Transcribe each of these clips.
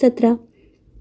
17,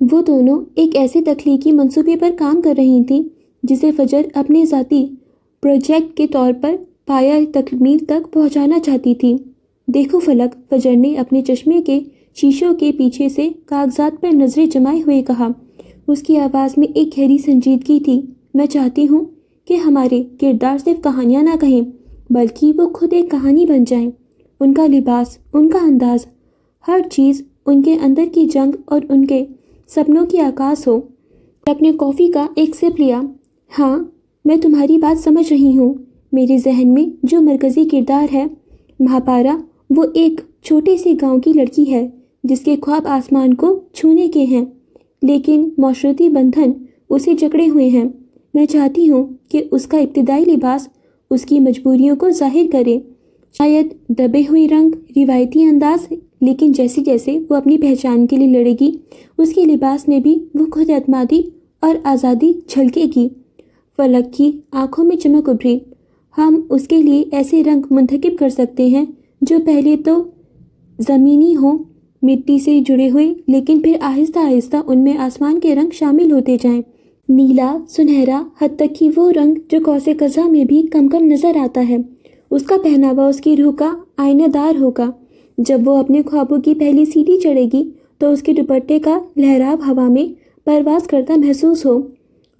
وہ دونوں ایک ایسے تخلیقی منصوبے پر کام کر رہی تھیں جسے فجر اپنے ذاتی پروجیکٹ کے طور پر پایہ تکمیل تک پہنچانا چاہتی تھی۔ دیکھو فلک، فجر نے اپنے چشمے کے شیشوں کے پیچھے سے کاغذات پر نظریں جمائے ہوئے کہا۔ اس کی آواز میں ایک گہری سنجیدگی تھی۔ میں چاہتی ہوں کہ ہمارے کردار صرف کہانیاں نہ کہیں بلکہ وہ خود ایک کہانی بن جائیں۔ ان کا لباس، ان کا انداز، ہر چیز ان کے اندر کی جنگ اور ان کے سپنوں کی عکاس ہو۔ اپنے کافی کا ایک سپ لیا۔ ہاں، میں تمہاری بات سمجھ رہی ہوں۔ میرے ذہن میں جو مرکزی کردار ہے، مہاپارا، وہ ایک چھوٹے سے گاؤں کی لڑکی ہے جس کے خواب آسمان کو چھونے کے ہیں، لیکن معاشرتی بندھن اسے جکڑے ہوئے ہیں۔ میں چاہتی ہوں کہ اس کا ابتدائی لباس اس کی مجبوریوں کو ظاہر کرے، شاید دبے ہوئے رنگ، روایتی انداز، لیکن جیسے جیسے وہ اپنی پہچان کے لیے لڑے گی، اس کے لباس میں بھی وہ خود اعتمادی اور آزادی جھلکے گی۔ فلک کی آنکھوں میں چمک ابھری۔ ہم اس کے لیے ایسے رنگ منتخب کر سکتے ہیں جو پہلے تو زمینی ہوں، مٹی سے جڑے ہوئے، لیکن پھر آہستہ آہستہ ان میں آسمان کے رنگ شامل ہوتے جائیں، نیلا، سنہرا، حتیٰ کہ وہ رنگ جو قوس قزح میں بھی کم کم نظر آتا ہے۔ اس کا پہناوا اس کی روح کا آئینہ دار ہوگا۔ جب وہ اپنے خوابوں کی پہلی سیڑھی چڑھے گی تو اس کے دوپٹے کا لہراب ہوا میں پرواز کرتا محسوس ہو۔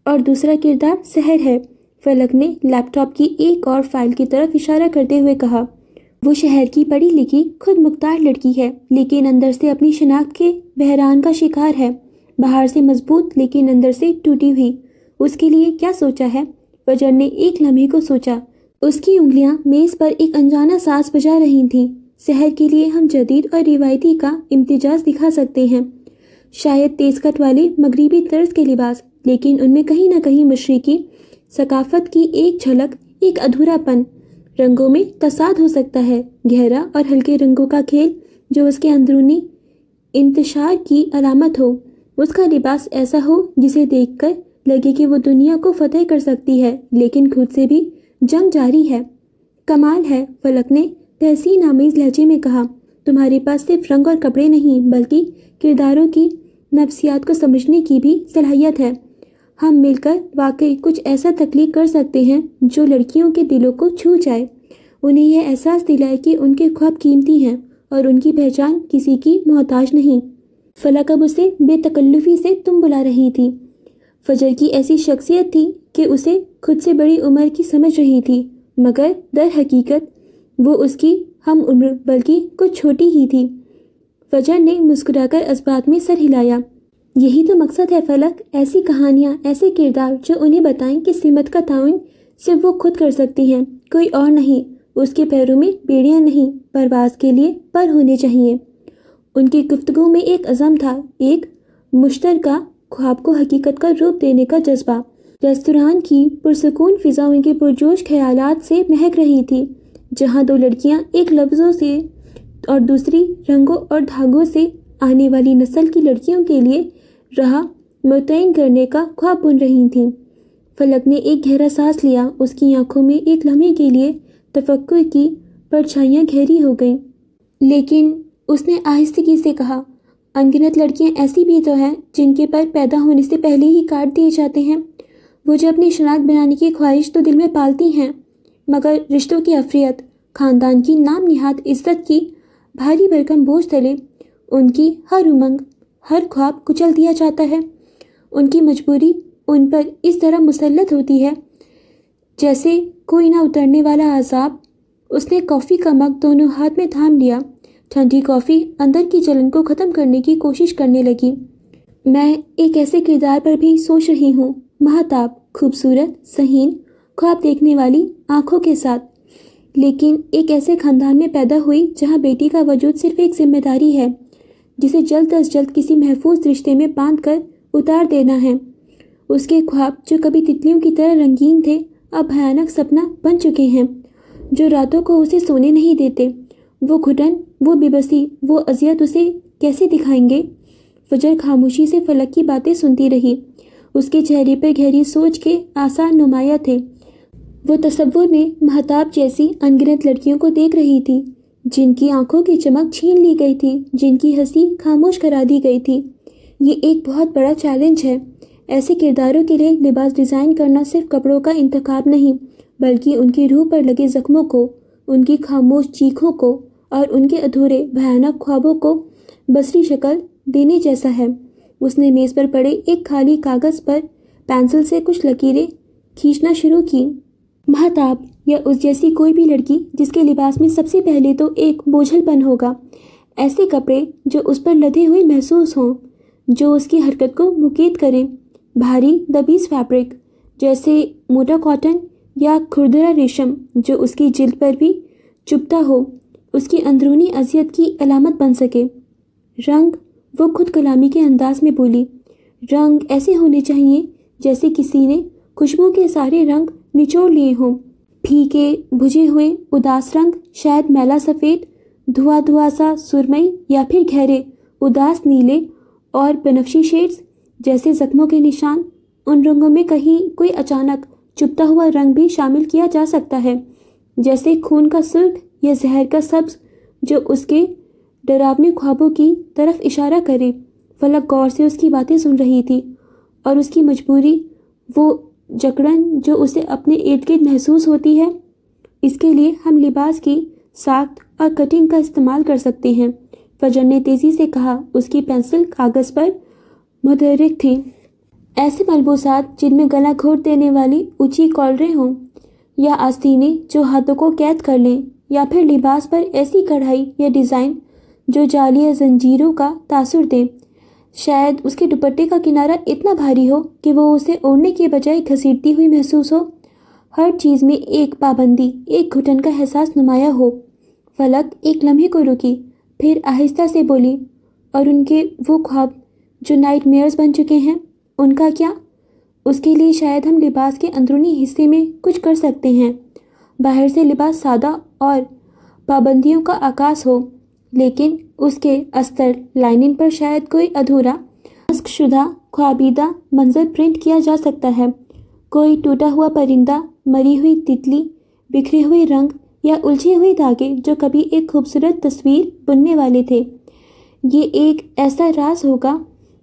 اور دوسرا کردار سحر ہے، فلک نے لیپ ٹاپ کی ایک اور فائل کی طرف اشارہ کرتے ہوئے کہا۔ وہ شہر کی پڑھی لکھی خود مختار لڑکی ہے، لیکن اندر سے اپنی شناخت کے بحران کا شکار ہے۔ باہر سے مضبوط لیکن اندر سے ٹوٹی ہوئی۔ اس کے لیے کیا سوچا ہے؟ فجر نے ایک لمحے کو سوچا۔ اس کی انگلیاں میز پر ایک انجانا ساز بجا رہی تھیں۔ سحر کے لیے ہم جدید اور روایتی کا امتزاج دکھا سکتے ہیں، شاید تیز کٹ والے مغربی طرز کے لباس، لیکن ان میں کہیں نہ کہیں مشرقی ثقافت کی ایک جھلک، ایک ادھورا پن۔ رنگوں میں تصاعد ہو سکتا ہے، گہرا اور ہلکے رنگوں کا کھیل جو اس کے اندرونی انتشار کی علامت ہو۔ اس کا لباس ایسا ہو جسے دیکھ کر لگے کہ وہ دنیا کو فتح کر سکتی ہے، لیکن خود سے بھی جنگ جاری ہے۔ کمال ہے، فلک نے تحسین آمیز لہجے میں کہا۔ تمہارے پاس صرف رنگ اور کپڑے نہیں بلکہ کرداروں کی نفسیات کو سمجھنے کی بھی صلاحیت ہے۔ ہم مل کر واقعی کچھ ایسا تخلیق کر سکتے ہیں جو لڑکیوں کے دلوں کو چھو جائے، انہیں یہ احساس دلائے کہ ان کے خواب قیمتی ہیں اور ان کی پہچان کسی کی محتاج نہیں۔ فلک اب اسے بے تکلفی سے تم بلا رہی تھی۔ فجر کی ایسی شخصیت تھی کہ اسے خود سے بڑی عمر کی سمجھ رہی تھی، مگر در حقیقت وہ اس کی ہم عمر بلکہ کچھ چھوٹی ہی تھی۔ فجر نے مسکرا کر اس بات میں سر ہلایا۔ یہی تو مقصد ہے فلک، ایسی کہانیاں، ایسے کردار جو انہیں بتائیں کہ سمت کا تعین صرف وہ خود کر سکتی ہیں، کوئی اور نہیں۔ اس کے پیروں میں بیڑیاں نہیں، پرواز کے لیے پر ہونے چاہیے۔ ان کی گفتگو میں ایک عزم تھا، ایک مشترکہ خواب کو حقیقت کا روپ دینے کا جذبہ۔ ریستوران کی پرسکون فضا ان کے پرجوش خیالات سے مہک رہی تھی، جہاں دو لڑکیاں ایک لفظوں سے اور دوسری رنگوں اور دھاگوں سے آنے والی نسل کی لڑکیوں کے لیے راہ متعین کرنے کا خواب بن رہی تھیں۔ فلک نے ایک گہرا سانس لیا۔ اس کی آنکھوں میں ایک لمحے کے لیے تفکر کی پرچھائیاں گہری ہو گئیں، لیکن اس نے آہستگی سے کہا، انگنت لڑکیاں ایسی بھی تو ہیں جن کے پر پیدا ہونے سے پہلے ہی کاٹ دیے جاتے ہیں۔ وہ جو اپنی شناخت بنانے کی خواہش تو دل میں پالتی ہیں، مگر رشتوں کی افریت، خاندان کی نام نہاد عزت کی بھاری بھرکم بوجھ تلے ان کی ہر امنگ، ہر خواب کچل دیا جاتا ہے۔ ان کی مجبوری ان پر اس طرح مسلط ہوتی ہے جیسے کوئی نہ اترنے والا عذاب۔ اس نے کافی کا مگ دونوں ہاتھ میں تھام لیا۔ ٹھنڈی کافی اندر کی جلن کو ختم کرنے کی کوشش کرنے لگی۔ میں ایک ایسے کردار پر بھی سوچ رہی ہوں، مہتاب، خوبصورت، ذہین، خواب دیکھنے والی آنکھوں کے ساتھ، لیکن ایک ایسے خاندان میں پیدا ہوئی جہاں بیٹی کا وجود صرف ایک ذمہ داری ہے جسے جلد از جلد کسی محفوظ رشتے میں باندھ کر اتار دینا ہے۔ اس کے خواب جو کبھی تتلیوں کی طرح رنگین تھے اب بھیانک سپنا بن چکے ہیں، جو راتوں کو اسے سونے نہیں دیتے۔ وہ گھٹن، وہ بے بسی، وہ اذیت اسے کیسے دکھائیں گے؟ فجر خاموشی سے فلک کی باتیں سنتی رہی۔ اس کے چہرے پر گہری سوچ کے آثار نمایاں تھے۔ وہ تصور میں مہتاب جیسی انگنت لڑکیوں کو دیکھ رہی تھی جن کی آنکھوں کی چمک چھین لی گئی تھی، جن کی ہنسی خاموش کرا دی گئی تھی، یہ ایک بہت بڑا چیلنج ہے۔ ایسے کرداروں کے لیے لباس ڈیزائن کرنا صرف کپڑوں کا انتخاب نہیں، بلکہ ان کی روح پر لگے زخموں کو، ان کی خاموش چیخوں کو اور ان کے ادھورے بھیانک خوابوں کو بصری شکل دینے جیسا ہے۔ اس نے میز پر پڑے ایک خالی کاغذ پر پینسل سے کچھ لکیریں کھینچنا شروع کی۔ مہتاب یا اس جیسی کوئی بھی لڑکی جس کے لباس میں سب سے پہلے تو ایک بوجھل پن ہوگا، ایسے کپڑے جو اس پر لدے ہوئے محسوس ہوں، جو اس کی حرکت کو مقید کریں، بھاری دبیز فیبرک جیسے موٹا کاٹن یا کھردرا ریشم جو اس کی جلد پر بھی چبھتا ہو، اس کی اندرونی اذیت کی علامت بن سکے۔ رنگ، وہ خود کلامی کے انداز میں بولی، رنگ ایسے ہونے چاہیے جیسے کسی نے خوشبو کے سارے رنگ نچوڑ لیے ہوں، پھیکے بجھے ہوئے اداس رنگ، شاید میلا سفید، دھواں سا سرمئی یا پھر گہرے اداس نیلے اور بنفشی شیڈز جیسے زخموں کے نشان۔ ان رنگوں میں کہیں کوئی اچانک چبھتا ہوا رنگ بھی شامل کیا جا سکتا ہے، جیسے خون کا سرخ یا زہر کا سبز جو اس کے ڈراونے خوابوں کی طرف اشارہ کرے۔ فلک غور سے اس کی باتیں سن رہی تھی، اور اس کی مجبوری، وہ جکڑن جو اسے اپنے ارد گرد محسوس ہوتی ہے۔ اس کے لیے ہم لباس کی ساخت اور کٹنگ کا استعمال کر سکتے ہیں، فجر نے تیزی سے کہا۔ اس کی پینسل کاغذ پر متحرک تھی۔ ایسے ملبوسات جن میں گلا گھونٹ دینے والی اونچی کالریں ہوں، یا آستینیں جو ہاتھوں کو قید کر لیں، یا پھر لباس پر ایسی کڑھائی یا ڈیزائن جو جعلی زنجیروں کا تاثر دیں۔ شاید اس کے دوپٹے کا کنارہ اتنا بھاری ہو کہ وہ اسے اوڑھنے کے بجائے گھسیٹتی ہوئی محسوس ہو۔ ہر چیز میں ایک پابندی، ایک گھٹن کا احساس نمایاں ہو۔ فلک ایک لمحے کو رکی، پھر آہستہ سے بولی، اور ان کے وہ خواب جو نائٹ میئرز بن چکے ہیں، ان کا کیا؟ اس کے لیے شاید ہم لباس کے اندرونی حصے میں کچھ کر سکتے ہیں۔ باہر سے لباس سادہ اور پابندیوں کا عکاس ہو، لیکن اس کے استر لائنن پر شاید کوئی ادھورا، نسخ شدہ خوابیدہ منظر پرنٹ کیا جا سکتا ہے۔ کوئی ٹوٹا ہوا پرندہ، مری ہوئی تتلی، بکھرے ہوئے رنگ یا الجھے ہوئے دھاگے جو کبھی ایک خوبصورت تصویر بننے والے تھے۔ یہ ایک ایسا راز ہوگا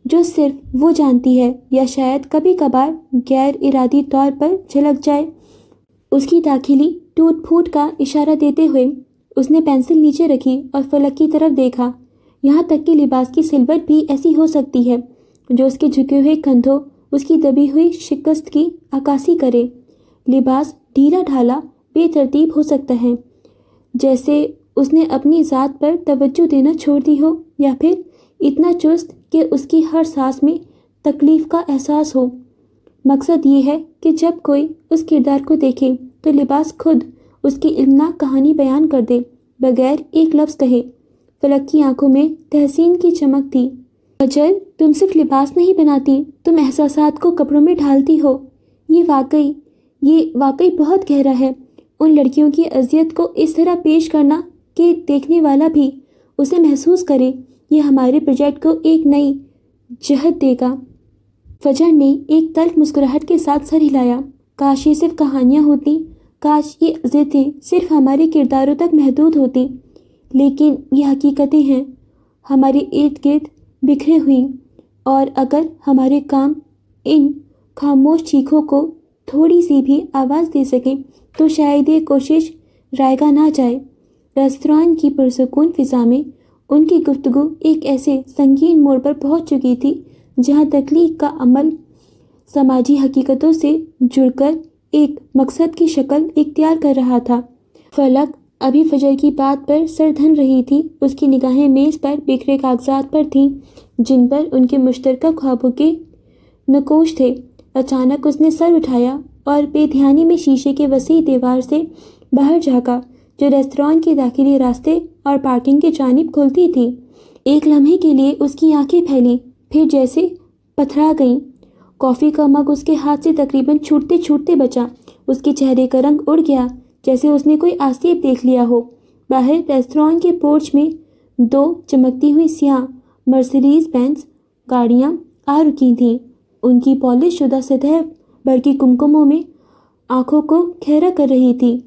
جو صرف وہ جانتی ہے، یا شاید کبھی کبھار غیر ارادی طور پر جھلک جائے۔ اس کی داخلی ٹوٹ پھوٹ کا اشارہ دیتے ہوئے اس نے پینسل نیچے رکھی اور فلک کی طرف دیکھا۔ یہاں تک کہ لباس کی سلوٹ بھی ایسی ہو سکتی ہے جو اس کے جھکے ہوئے کندھوں، اس کی دبی ہوئی شکست کی عکاسی کرے۔ لباس ڈھیلا ڈھالا، بے ترتیب ہو سکتا ہے، جیسے اس نے اپنی ذات پر توجہ دینا چھوڑ دی ہو، یا پھر اتنا چست کہ اس کی ہر سانس میں تکلیف کا احساس ہو۔ مقصد یہ ہے کہ جب کوئی اس کردار کو دیکھے تو لباس خود اس کی المناک کہانی بیان کر دے، بغیر ایک لفظ کہے۔ فلک کی آنکھوں میں تحسین کی چمک تھی۔ فجر، تم صرف لباس نہیں بناتی، تم احساسات کو کپڑوں میں ڈھالتی ہو۔ یہ واقعی بہت گہرا ہے۔ ان لڑکیوں کی اذیت کو اس طرح پیش کرنا کہ دیکھنے والا بھی اسے محسوس کرے، یہ ہمارے پروجیکٹ کو ایک نئی جہت دے گا۔ فجر نے ایک تلخ مسکراہٹ کے ساتھ سر ہلایا۔ کاش یہ صرف کہانیاں ہوتیں، کاش یہ اذیتیں صرف ہمارے کرداروں تک محدود ہوتیں، لیکن یہ حقیقتیں ہیں، ہمارے ارد گرد بکھرے ہوئی، اور اگر ہمارے کام ان خاموش چیخوں کو تھوڑی سی بھی آواز دے سکیں تو شاید یہ کوشش رائگاں نہ جائے۔ ریستوران کی پرسکون فضا میں ان کی گفتگو ایک ایسے سنگین موڑ پر پہنچ چکی تھی جہاں تخلیق کا عمل سماجی حقیقتوں سے جڑ کر ایک مقصد کی شکل اختیار کر رہا تھا۔ فلک ابھی فجر کی بات پر سر دھن رہی تھی۔ اس کی نگاہیں میز پر بکھرے کاغذات پر تھیں جن پر ان کے مشترکہ خوابوں کے نقوش تھے۔ اچانک اس نے سر اٹھایا اور بے دھیانی میں شیشے کے وسیع دیوار سے باہر جھانکا جو ریستوران کے داخلی راستے اور پارکنگ کی جانب کھلتی تھی۔ ایک لمحے کے لیے اس کی آنکھیں پھیلیں، پھر جیسے پتھرا گئیں۔ کافی کا مگ اس کے ہاتھ سے تقریباً چھوٹتے چھوٹتے بچا۔ اس کے چہرے کا رنگ اڑ گیا جیسے اس نے کوئی آسیب دیکھ لیا ہو۔ باہر ریستوران کے پورچ میں دو چمکتی ہوئی سیاہ مرسیڈیز بینز گاڑیاں آ رکی تھیں۔ ان کی پالش شدہ سطح برقی کمکموں میں آنکھوں کو کھیرا کر رہی تھی۔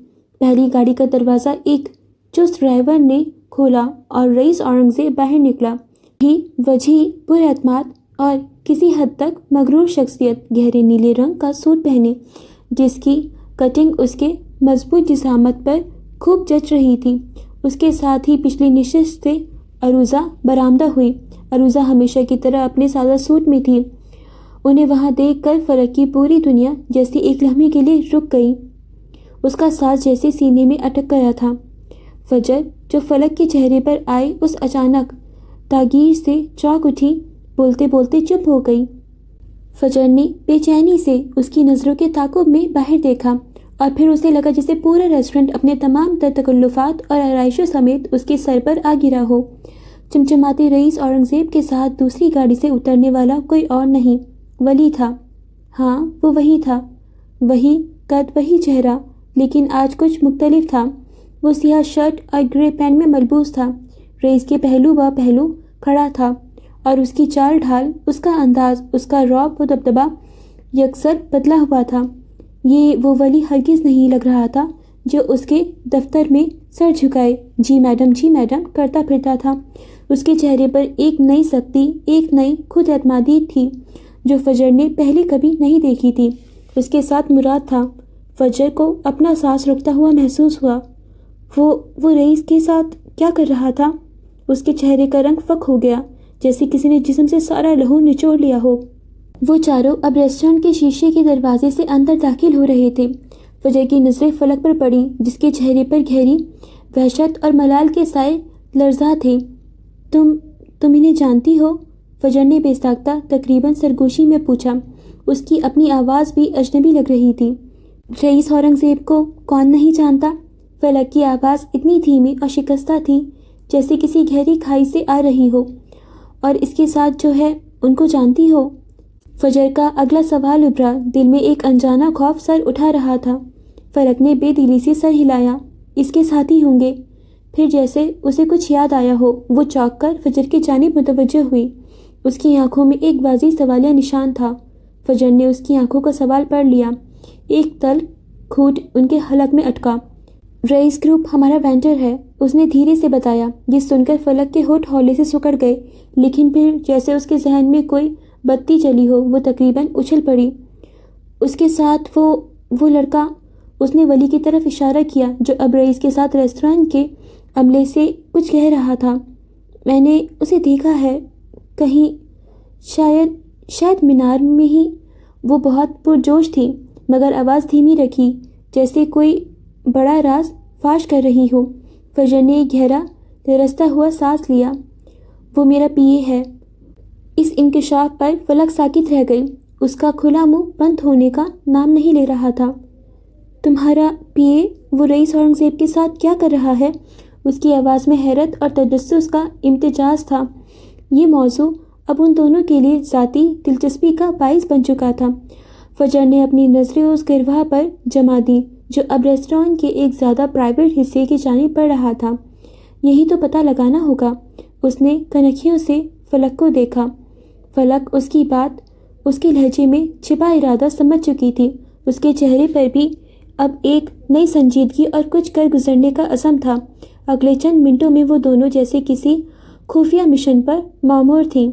پہلی گاڑی کا دروازہ ایک چست ڈرائیور نے کھولا اور رئیس اورنگزیب باہر نکلا۔ وجہی پر اعتماد اور کسی حد تک مغرور شخصیت گہرے نیلے رنگ کا سوٹ پہنے، جس کی کٹنگ اس کے مضبوط جسامت پر خوب جچ رہی تھی۔ اس کے ساتھ ہی پچھلی نشست سے عروضہ برآمدہ ہوئی۔ عروضہ ہمیشہ کی طرح اپنے سادہ سوٹ میں تھی۔ انہیں وہاں دیکھ کر فلک کی پوری دنیا جیسے ایک لمحے کے لیے رک گئی۔ اس کا سانس جیسے سینے میں اٹک گیا تھا۔ فجر جو فلک کے چہرے پر آئے اس اچانک تغییر سے چونک اٹھی، بولتے بولتے چپ ہو گئی۔ فجر نے بے چینی سے اس کی نظروں کے تعاقب میں باہر دیکھا اور پھر اسے لگا جیسے پورا ریسٹورنٹ اپنے تمام تر تکلفات اور آرائشوں سمیت اس کے سر پر آ گرا ہو۔ چمچماتے رئیس اورنگزیب کے ساتھ دوسری گاڑی سے اترنے والا کوئی اور نہیں، ولی تھا۔ ہاں، وہ وہی تھا، وہی قد، وہی چہرہ، لیکن آج کچھ مختلف تھا۔ وہ سیاہ شرٹ اور گرے پینٹ میں ملبوس تھا، رئیس کے پہلو با پہلو کھڑا تھا، اور اس کی چال ڈھال، اس کا انداز، اس کا رعب و دبدبہ یکسر بدلا ہوا تھا۔ یہ وہ ولی ہرگز نہیں لگ رہا تھا جو اس کے دفتر میں سر جھکائے جی میڈم کرتا پھرتا تھا۔ اس کے چہرے پر ایک نئی سختی، ایک نئی خود اعتمادی تھی جو فجر نے پہلے کبھی نہیں دیکھی تھی۔ اس کے ساتھ مراد تھا۔ فجر کو اپنا سانس رکتا ہوا محسوس ہوا۔ وہ رئیس کے ساتھ کیا کر رہا تھا؟ اس کے چہرے کا رنگ فک ہو گیا، جیسے کسی نے جسم سے سارا لہو نچوڑ لیا ہو۔ وہ چاروں اب ریسٹورنٹ کے شیشے کے دروازے سے اندر داخل ہو رہے تھے۔ فجر کی نظریں فلک پر پڑیں، جس کے چہرے پر گہری وحشت اور ملال کے سائے لرزاں تھے۔ تم انہیں جانتی ہو؟ فجر نے بے ساختہ تقریباً سرگوشی میں پوچھا۔ اس کی اپنی آواز بھی اجنبی لگ رہی تھی۔ رئیس اورنگزیب کو کون نہیں جانتا؟ فلک کی آواز اتنی دھیمی اور شکستہ تھی جیسے کسی گہری کھائی سے آ رہی ہو۔ اور اس کے ساتھ جو ہے، ان کو جانتی ہو؟ فجر کا اگلا سوال ابھرا، دل میں ایک انجانا خوف سر اٹھا رہا تھا۔ فلک نے بے دلی سے سر ہلایا۔ اس کے ساتھی ہوں گے۔ پھر جیسے اسے کچھ یاد آیا ہو، وہ چونک کر فجر کی جانب متوجہ ہوئی۔ اس کی آنکھوں میں ایک واضح سوالیہ نشان تھا۔ فجر نے اس کی آنکھوں کا سوال پڑھ لیا۔ ایک تلخ گھونٹ ان کے حلق میں اٹکا۔ رئیس گروپ ہمارا وینڈر ہے، اس نے دھیرے سے بتایا۔ یہ سن کر فلک کے ہونٹ ہولے سے سکڑ گئے، لیکن پھر جیسے اس کے ذہن میں کوئی بتی جلی ہو، وہ تقریباً اچھل پڑی۔ اس کے ساتھ وہ لڑکا، اس نے ولی کی طرف اشارہ کیا جو اب رئیس کے ساتھ ریسٹورنٹ کے عملے سے کچھ کہہ رہا تھا۔ میں نے اسے دیکھا ہے کہیں، شاید مینار میں ہی۔ وہ بہت پرجوش تھی، مگر آواز دھیمی رکھی، جیسے کوئی بڑا راز فاش کر رہی ہو۔ فجر نے ایک گہرا رستا ہوا سانس لیا۔ وہ میرا پی اے ہے۔ اس انکشاف پر فلک ساکت رہ گئی۔ اس کا کھلا منہ بند ہونے کا نام نہیں لے رہا تھا۔ تمہارا پی اے؟ وہ رئیس اورنگزیب کے ساتھ کیا کر رہا ہے؟ اس کی آواز میں حیرت اور تجسس کا امتزاج تھا۔ یہ موضوع اب ان دونوں کے لیے ذاتی دلچسپی کا باعث بن چکا تھا۔ فجر نے اپنی نظریں اس گروہ پر جما دیں جو اب ریسٹورنٹ کے ایک زیادہ پرائیویٹ حصے کی جانب بڑھ رہا تھا۔ یہی تو پتہ لگانا ہوگا۔ اس نے کنکھیوں سے فلک کو دیکھا۔ فلک اس کی بات، اس کے لہجے میں چھپا ارادہ سمجھ چکی تھی۔ اس کے چہرے پر بھی اب ایک نئی سنجیدگی اور کچھ کر گزرنے کا عزم تھا۔ اگلے چند منٹوں میں وہ دونوں جیسے کسی خفیہ مشن پر مامور تھیں۔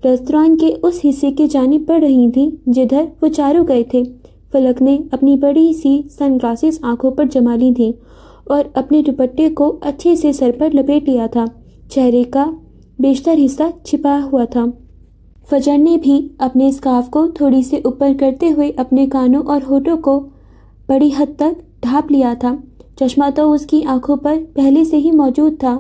ریستوران کے اس حصے کی جانب بڑھ رہی تھیں جدھر وہ چاروں گئے تھے۔ فلک نے اپنی بڑی سی سن گلاسز آنکھوں پر جما لی تھیں اور اپنے دوپٹے کو اچھے سے سر پر لپیٹ لیا تھا۔ چہرے کا بیشتر حصہ چھپا ہوا تھا۔ فجر نے بھی اپنے اسکارف کو تھوڑی سے اوپر کرتے ہوئے اپنے کانوں اور ہونٹوں کو بڑی حد تک ڈھانپ لیا تھا۔ چشمہ تو اس کی آنکھوں پر پہلے سے ہی موجود تھا۔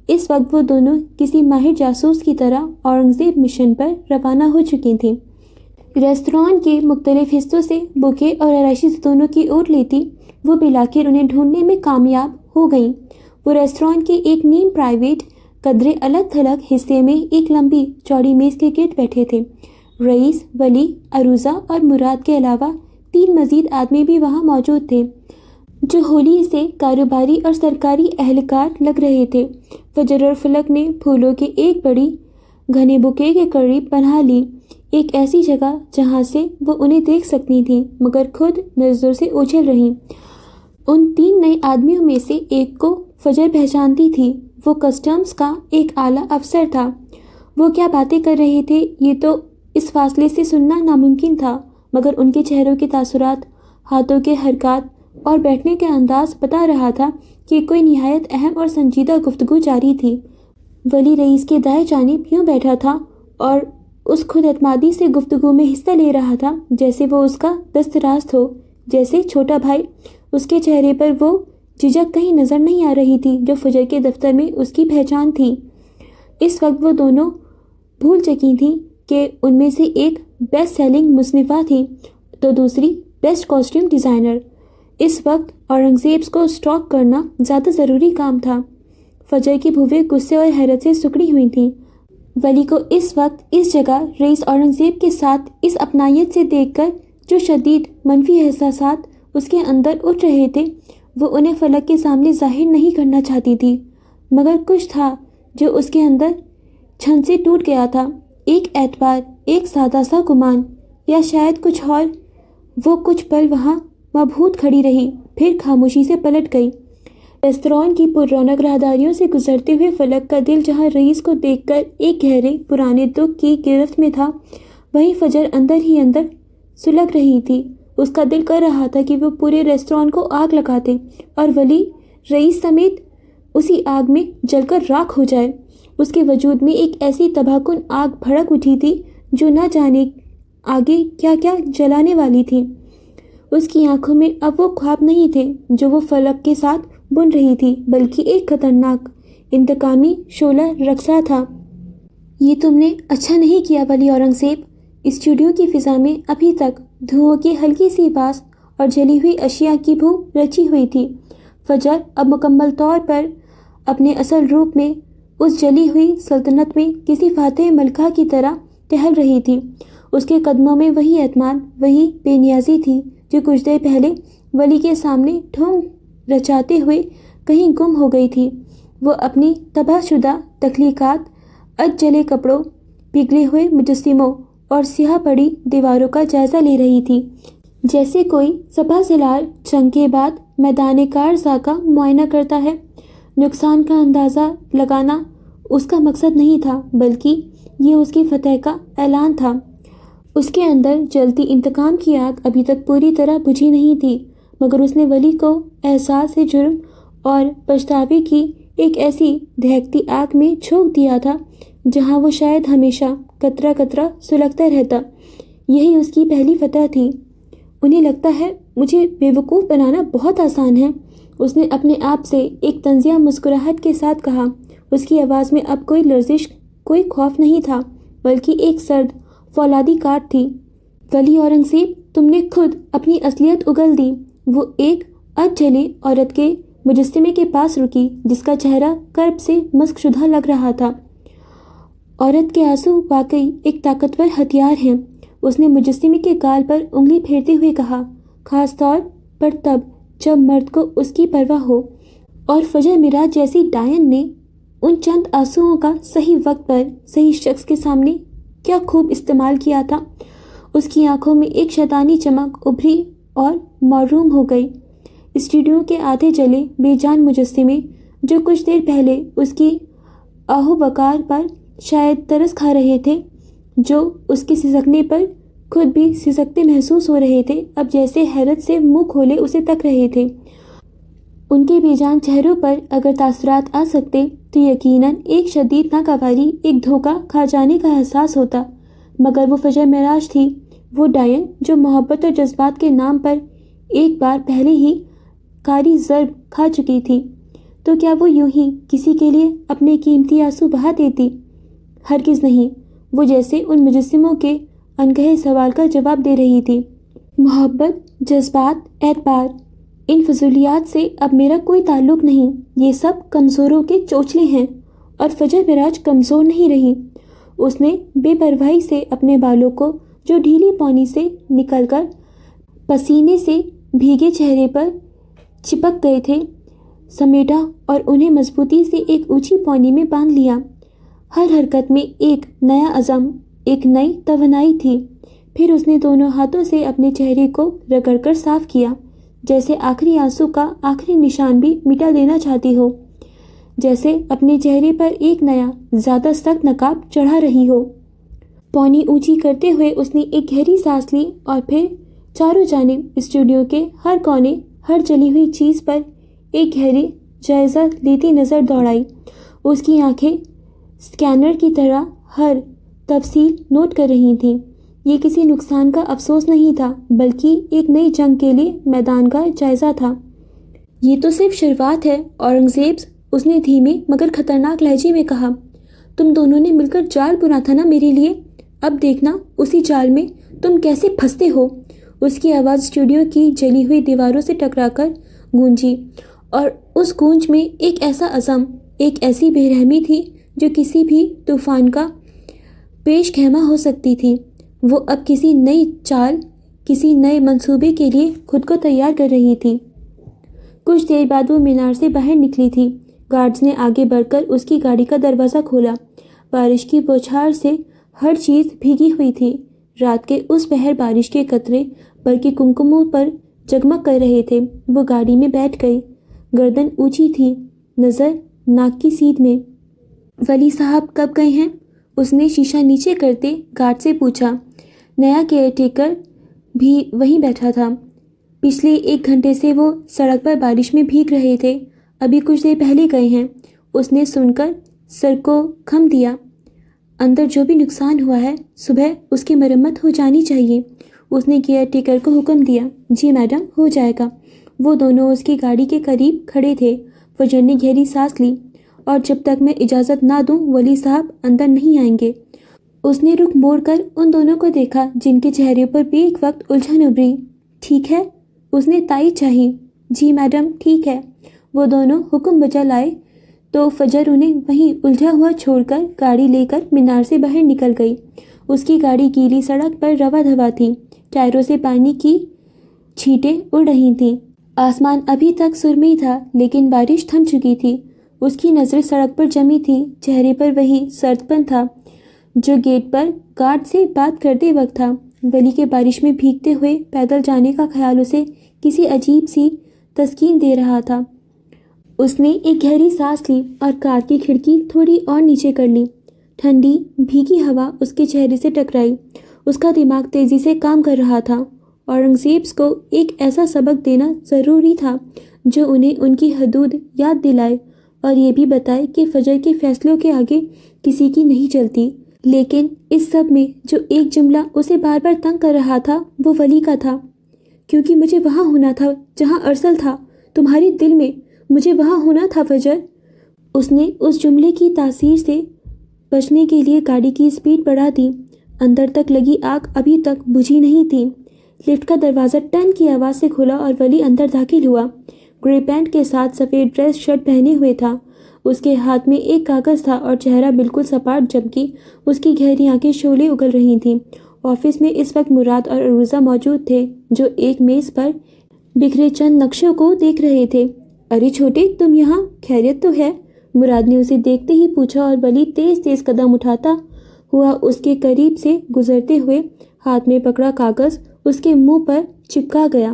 اس وقت وہ دونوں کسی ماہر جاسوس کی طرح اورنگزیب مشن پر روانہ ہو چکی تھیں۔ ریستوران کے مختلف حصوں سے بوکے اور آرائشی ستونوں کی اوٹ لیتی وہ بالآخر انہیں ڈھونڈنے میں کامیاب ہو گئیں۔ وہ ریستوران کے ایک نیم پرائیویٹ قدرے الگ تھلگ حصے میں ایک لمبی چوڑی میز کے گرد بیٹھے تھے۔ رئیس، ولی، عروضہ اور مراد کے علاوہ 3 مزید آدمی بھی وہاں موجود تھے جو ہولی سے کاروباری اور سرکاری اہلکار لگ رہے تھے۔ فجر اور فلک نے پھولوں کے ایک بڑی گھنے بوکے کے قریب پناہ لی، ایک ایسی جگہ جہاں سے وہ انہیں دیکھ سکتی تھیں مگر خود نظر سے اوجھل رہیں۔ ان 3 نئے آدمیوں میں سے ایک کو فجر پہچانتی تھی۔ وہ کسٹمز کا ایک اعلیٰ افسر تھا۔ وہ کیا باتیں کر رہے تھے یہ تو اس فاصلے سے سننا ناممکن تھا، مگر ان کے چہروں کے تاثرات، ہاتھوں کے حرکات اور بیٹھنے کے انداز بتا رہا تھا کہ کوئی نہایت اہم اور سنجیدہ گفتگو جاری تھی۔ ولی رئیس کے دائیں جانب یوں بیٹھا تھا اور اس خود اعتمادی سے گفتگو میں حصہ لے رہا تھا جیسے وہ اس کا دست راست ہو، جیسے چھوٹا بھائی۔ اس کے چہرے پر وہ جھجک کہیں نظر نہیں آ رہی تھی جو فجر کے دفتر میں اس کی پہچان تھی۔ اس وقت وہ دونوں بھول چکی تھیں کہ ان میں سے ایک بیسٹ سیلنگ مصنفہ تھی تو دوسری بیسٹ کاسٹیوم ڈیزائنر۔ اس وقت اورنگزیب کو اسٹاک کرنا زیادہ ضروری کام تھا۔ فجر کی بھویں غصے اور حیرت سے سکڑی ہوئی تھیں۔ ولی کو اس وقت اس جگہ رئیس اورنگزیب کے ساتھ اس اپنائیت سے دیکھ کر جو شدید منفی احساسات اس کے اندر اٹھ رہے تھے وہ انہیں فلک کے سامنے ظاہر نہیں کرنا چاہتی تھی، مگر کچھ تھا جو اس کے اندر چھن سے ٹوٹ گیا تھا، ایک اعتبار، ایک سادہ سا گمان، یا شاید کچھ اور۔ وہ کچھ پل وہاں مبہوت کھڑی رہی، پھر خاموشی سے پلٹ گئی۔ ریستوران کی پر رونق راہداریوں سے گزرتے ہوئے فلک کا دل جہاں رئیس کو دیکھ کر ایک گہرے پرانے دکھ کی گرفت میں تھا، وہیں فجر اندر ہی اندر سلگ رہی تھی۔ اس کا دل کر رہا تھا کہ وہ پورے ریستوران کو آگ لگاتے اور ولی رئیس سمیت اسی آگ میں جل کر راکھ ہو جائے۔ اس کے وجود میں ایک ایسی تباہ کن آگ بھڑک اٹھی تھی جو نہ جانے آگے کیا کیا جلانے والی تھی۔ اس کی آنکھوں میں اب وہ خواب نہیں تھے جو وہ فلک کے ساتھ بن رہی تھی، بلکہ ایک خطرناک انتقامی شعلہ رقصہ تھا۔ یہ تم نے اچھا نہیں کیا ولی اورنگزیب۔ اسٹوڈیو کی فضا میں ابھی تک دھوؤں کی ہلکی سی باس اور جلی ہوئی اشیاء کی بو رچی ہوئی تھی۔ فجر اب مکمل طور پر اپنے اصل روپ میں اس جلی ہوئی سلطنت میں کسی فاتح ملکہ کی طرح ٹہل رہی تھی۔ اس کے قدموں میں وہی اعتماد، وہی بے نیازی تھی جو کچھ دیر پہلے ولی کے سامنے ڈھونگ رچاتے ہوئے کہیں گم ہو گئی تھی۔ وہ اپنی تباہ شدہ تخلیقات، اج جلے کپڑوں، پگھلے ہوئے مجسموں اور سیاہ پڑی دیواروں کا جائزہ لے رہی تھی، جیسے کوئی سپہ سالار جنگ کے بعد میدان کارزہ کا معائنہ کرتا ہے۔ نقصان کا اندازہ لگانا اس کا مقصد نہیں تھا، بلکہ یہ اس کی فتح کا اعلان تھا۔ اس کے اندر جلتی انتقام کی آگ ابھی تک پوری طرح بجھی نہیں تھی، مگر اس نے ولی کو احساس جرم اور پچھتاوے کی ایک ایسی دہکتی آگ میں جھونک دیا تھا جہاں وہ شاید ہمیشہ قطرہ قطرہ سلگتا رہتا۔ یہی اس کی پہلی فتح تھی۔ انہیں لگتا ہے مجھے بیوقوف بنانا بہت آسان ہے، اس نے اپنے آپ سے ایک طنزیہ مسکراہٹ کے ساتھ کہا۔ اس کی آواز میں اب کوئی لرزش، کوئی خوف نہیں تھا، بلکہ ایک سرد فولادی کاٹ تھی۔ ولی اورنگزیب، تم نے خود اپنی اصلیت اگل دی۔ وہ ایک اج جلی عورت کے مجسمے کے پاس رکی جس کا چہرہ کرب سے مسک شدہ لگ رہا تھا۔ عورت کے آنسو واقعی ایک طاقتور ہتھیار ہیں، اس نے مجسمے کے گال پر انگلی پھیرتے ہوئے کہا، خاص طور پر تب جب مرد کو اس کی پرواہ ہو۔ اور فجر مراج جیسی ڈائن نے ان چند آنسوؤں کا صحیح وقت پر صحیح شخص کے سامنے کیا خوب استعمال کیا تھا۔ اس کی آنکھوں میں ایک شیطانی چمک ابھری اور معروم ہو گئی۔ اسٹوڈیو کے آدھے جلے بے جان مجسمے جو کچھ دیر پہلے اس کی آہو بکار پر شاید ترس کھا رہے تھے، جو اس کے سسکنے پر خود بھی سسکتے محسوس ہو رہے تھے، اب جیسے حیرت سے منہ کھولے اسے تک رہے تھے۔ ان کے بے جان چہروں پر اگر تاثرات آ سکتے تو یقیناً ایک شدید ناگواری، ایک دھوکہ کھا جانے کا احساس ہوتا، مگر وہ فجر معراج تھی، وہ ڈائن جو محبت اور جذبات کے نام پر ایک بار پہلے ہی کاری ضرب کھا چکی تھی۔ تو کیا وہ یوں ہی کسی کے لیے اپنے قیمتی آنسو بہا دیتی؟ ہرگز نہیں۔ وہ جیسے ان مجسموں کے انکہے سوال کا جواب دے رہی تھی، محبت، جذبات، اعتبار، ان فضولیات سے اب میرا کوئی تعلق نہیں، یہ سب کمزوروں کے چوچلے ہیں۔ اور فجر معراج کمزور نہیں رہی۔ اس نے بے پرواہی سے اپنے بالوں کو جو ڈھیلی پونی سے نکل کر پسینے سے بھیگے چہرے پر چپک گئے تھے سمیٹا اور انہیں مضبوطی سے ایک اونچی پونی میں باندھ لیا۔ ہر حرکت میں ایک نیا عزم، ایک نئی توانائی تھی۔ پھر اس نے دونوں ہاتھوں سے اپنے چہرے کو رگڑ کر صاف کیا، جیسے آخری آنسو کا آخری نشان بھی مٹا دینا چاہتی ہو۔ جیسے اپنے چہرے پر ایک نیا زیادہ سخت نقاب چڑھا رہی ہو۔ پونی اونچی کرتے ہوئے اس نے ایک گہری سانس لی اور پھر چاروں جانب اسٹوڈیو کے ہر کونے، ہر جلی ہوئی چیز پر ایک گہری جائزہ لیتی نظر دوڑائی۔ اس کی آنکھیں اسکینر کی طرح ہر تفصیل نوٹ کر رہی تھیں۔ یہ کسی نقصان کا افسوس نہیں تھا، بلکہ ایک نئی جنگ کے لیے میدان کا جائزہ تھا۔ یہ تو صرف شروعات ہے اورنگزیب، اس نے دھیمے مگر خطرناک لہجے میں کہا۔ تم دونوں نے مل کر جال بنا تھا نا میرے لیے، اب دیکھنا اسی جال میں تم کیسے پھنستے ہو۔ اس کی آواز اسٹوڈیو کی جلی ہوئی دیواروں سے ٹکرا کر گونجی، اور اس گونج میں ایک ایسا عزم، ایک ایسی بے رحمی تھی جو کسی بھی طوفان کا پیش خیمہ ہو سکتی تھی۔ وہ اب کسی نئی چال، کسی نئے منصوبے کے لیے خود کو تیار کر رہی تھی۔ کچھ دیر بعد وہ مینار سے باہر نکلی تھی۔ گارڈز نے آگے بڑھ کر اس کی گاڑی کا دروازہ کھولا۔ بارش کی بوچھار سے ہر چیز بھیگی ہوئی تھی۔ رات کے اس پہر بارش کے قطرے برقی کمکموں پر جگمگ کر رہے تھے۔ وہ گاڑی میں بیٹھ گئی، گردن اونچی تھی، نظر ناک کی سیدھ میں۔ ولی صاحب کب گئے ہیں؟ اس نے شیشہ نیچے کرتے گارڈ سے پوچھا۔ نیا کیئر ٹیکر بھی وہیں بیٹھا تھا۔ پچھلے 1 گھنٹے سے وہ سڑک پر بارش میں بھیگ رہے تھے، ابھی کچھ دیر پہلے گئے ہیں۔ اس نے سن کر سر کو خم دیا۔ اندر جو بھی نقصان ہوا ہے صبح اس کی مرمت ہو جانی چاہیے۔ اس نے کیئر ٹیکر کو حکم دیا۔ جی میڈم، ہو جائے گا۔ وہ دونوں اس کی گاڑی کے قریب کھڑے تھے۔ فجر نے گہری سانس لی۔ اور جب تک میں اجازت نہ دوں ولی صاحب اندر نہیں آئیں گے۔ اس نے رخ موڑ کر ان دونوں کو دیکھا جن کے چہرے پر بیک وقت الجھن ابھری۔ ٹھیک ہے؟ اس نے تائید چاہی۔ جی میڈم، ٹھیک ہے۔ وہ دونوں حکم بجا لائے تو فجر انہیں وہیں الجھا ہوا چھوڑ کر گاڑی لے کر مینار سے باہر نکل گئی۔ اس کی گاڑی گیلی سڑک پر رواں دھواں تھی، ٹائروں سے پانی کی چھینٹیں اڑ رہی تھیں۔ آسمان ابھی تک سرمئی تھا لیکن بارش تھم چکی تھی۔ اس کی نظریں سڑک پر جمی تھیں، چہرے پر وہی سرد پن تھا جو گیٹ پر گارڈ سے بات کرتے وقت تھا۔ ولی کے بارش میں بھیگتے ہوئے پیدل جانے کا خیال اسے کسی عجیب سی تسکین دے رہا تھا۔ اس نے ایک گہری سانس لی اور کار کی کھڑکی تھوڑی اور نیچے کر لی۔ ٹھنڈی بھیگی ہوا اس کے چہرے سے ٹکرائی۔ اس کا دماغ تیزی سے کام کر رہا تھا۔ اورنگزیب کو ایک ایسا سبق دینا ضروری تھا جو انہیں ان کی حدود یاد دلائے اور یہ بھی بتائے کہ فجر کے فیصلوں کے آگے کسی کی نہیں چلتی۔ لیکن اس سب میں جو ایک جملہ اسے بار بار تنگ کر رہا تھا وہ ولی کا تھا۔ کیونکہ مجھے وہاں ہونا تھا جہاں ارسل تھا، تمہاری دل میں، مجھے وہاں ہونا تھا فجر۔ اس نے اس جملے کی تاثیر سے بچنے کے لیے گاڑی کی اسپیڈ بڑھا دی۔ اندر تک لگی آگ ابھی تک بجھی نہیں تھی۔ لفٹ کا دروازہ ٹن کی آواز سے کھلا اور ولی اندر داخل ہوا۔ گرے پینٹ کے ساتھ سفید ڈریس شرٹ پہنے ہوئے تھا۔ اس کے ہاتھ میں ایک کاغذ تھا اور چہرہ بالکل سپاٹ، جبکہ اس کی گہری آنکھیں شعلے اگل رہی تھیں۔ آفس میں اس وقت مراد اور عروضہ موجود تھے جو ایک میز پر بکھرے چند نقشوں کو دیکھ رہے تھے۔ ارے چھوٹے، تم یہاں، خیریت تو ہے؟ مراد نے اسے دیکھتے ہی پوچھا اور ولی تیز تیز قدم اٹھاتا ہوا اس کے قریب سے گزرتے ہوئے ہاتھ میں پکڑا کاغذ اس کے منہ پر چپکا گیا۔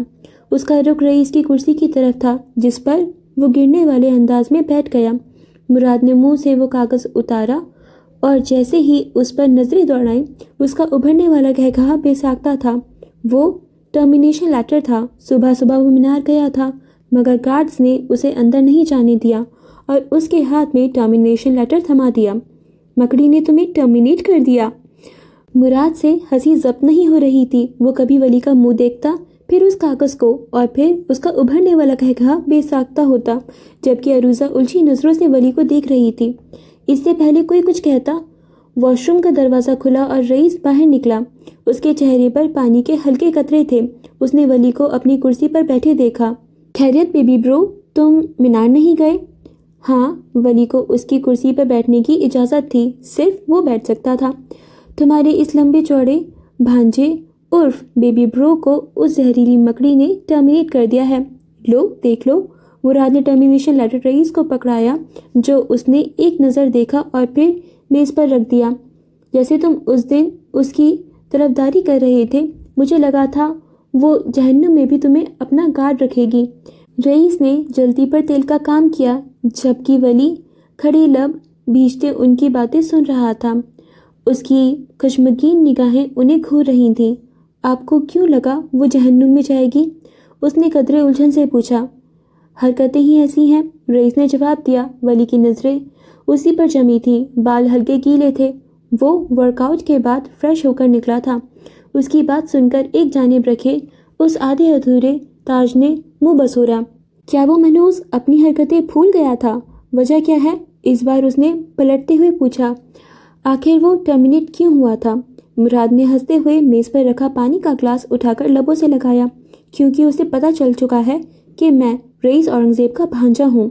اس کا رخ رئیس کی کرسی کی طرف تھا جس پر وہ گرنے والے انداز میں بیٹھ گیا۔ مراد نے منہ سے وہ کاغذ اتارا اور جیسے ہی اس پر نظریں دوڑائیں اس کا ابھرنے والا گہگہا بے ساختہ تھا۔ وہ ٹرمینیشن لیٹر تھا۔ صبح صبح وہ مینار گیا تھا مگر گارڈز نے اسے اندر نہیں جانے دیا اور اس کے ہاتھ میں ٹرمینیشن لیٹر تھما دیا۔ مکڑی نے تمہیں ٹرمینیٹ کر دیا؟ مراد سے ہنسی ضبط نہیں ہو رہی تھی۔ وہ کبھی ولی کا منہ دیکھتا، پھر اس کاغذ کو، اور پھر اس کا ابھرنے والا گہگہا بے ساختہ ہوتا، جبکہ عروضہ الجھی نظروں سے ولی کو دیکھ رہی تھی۔ اس سے پہلے کوئی کچھ کہتا، واش روم کا دروازہ کھلا اور رئیس باہر نکلا۔ اس کے چہرے پر پانی کے ہلکے قطرے تھے۔ اس نے ولی کو اپنی کرسی پر بیٹھے دیکھا۔ خیریت بیبی برو، تم مینار نہیں گئے؟ ہاں، ولی کو اس کی کرسی پر بیٹھنے کی اجازت تھی، صرف وہ بیٹھ سکتا تھا۔ تمہارے اس لمبے چوڑے بھانجے عرف بیبی برو کو اس زہریلی مکڑی نے ٹرمینیٹ کر دیا ہے۔ لو دیکھ لو۔ مراد نے ٹرمینیشن لیٹر رئیس کو پکڑایا جو اس نے ایک نظر دیکھا اور پھر میز پر رکھ دیا۔ جیسے تم اس دن اس کی طرفداری کر رہے تھے، مجھے لگا تھا وہ جہنم میں بھی تمہیں اپنا گارڈ رکھے گی۔ رئیس نے جلدی پر تیل کا کام کیا جبکہ ولی کھڑے لب بھیجتے ان کی باتیں سن رہا تھا۔ اس کی خشمگین نگاہیں انہیں گھور رہی تھیں۔ آپ کو کیوں لگا وہ جہنم میں جائے گی؟ اس نے قدرے الجھن سے پوچھا۔ حرکتیں ہی ایسی ہیں، رئیس نے جواب دیا۔ ولی کی نظریں اسی پر جمی تھیں، بال ہلکے گیلے تھے۔ وہ ورک آؤٹ کے بعد فریش ہو کر نکلا تھا۔ اس کی بات سن کر ایک جانب رکھے اس آدھے ادھورے تاج نے منہ بسورا۔ کیا وہ منوس اپنی حرکتیں بھول گیا تھا؟ وجہ کیا ہے؟ اس بار اس نے پلٹتے ہوئے پوچھا۔ آخر وہ ٹرمینیٹ کیوں ہوا تھا؟ مراد نے ہنستے ہوئے میز پر رکھا پانی کا گلاس اٹھا کر لبوں سے لگایا۔ کیونکہ اسے پتہ چل چکا ہے کہ میں رئیس اورنگزیب کا بھانجا ہوں۔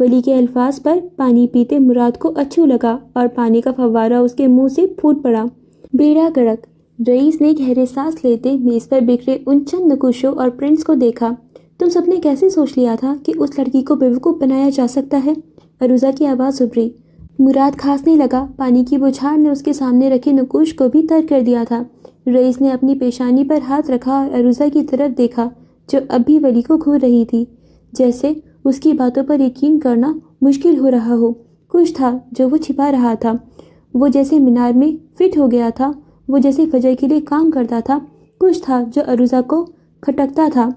ولی کے الفاظ پر پانی پیتے مراد کو اچھو لگا اور پانی کا فوارہ اس کے منہ سے پھوٹ پڑا۔ بیڑا گرک۔ رئیس نے گہرے سانس لیتے میز پر بکھرے ان چند نقوشوں اور پرنٹس کو دیکھا۔ تم سب نے کیسے سوچ لیا تھا کہ اس لڑکی کو بیوقوف بنایا جا سکتا ہے؟ عروضہ کی آواز ابھری۔ مراد کھانسنے لگا۔ پانی کی بچھاڑ نے اس کے سامنے رکھے نقوش کو بھی ترک کر دیا تھا۔ رئیس نے اپنی پیشانی پر ہاتھ رکھا اور عروضہ کی طرف دیکھا جو اب بھی ولی کو گھور رہی تھی، جیسے اس کی باتوں پر یقین کرنا مشکل ہو رہا ہو۔ کچھ تھا جو وہ چھپا رہا تھا۔ وہ جیسے مینار میں فٹ ہو گیا تھا، وہ جیسے فجر کے لیے کام کرتا تھا۔ کچھ تھا جو عروضہ کو کھٹکتا تھا۔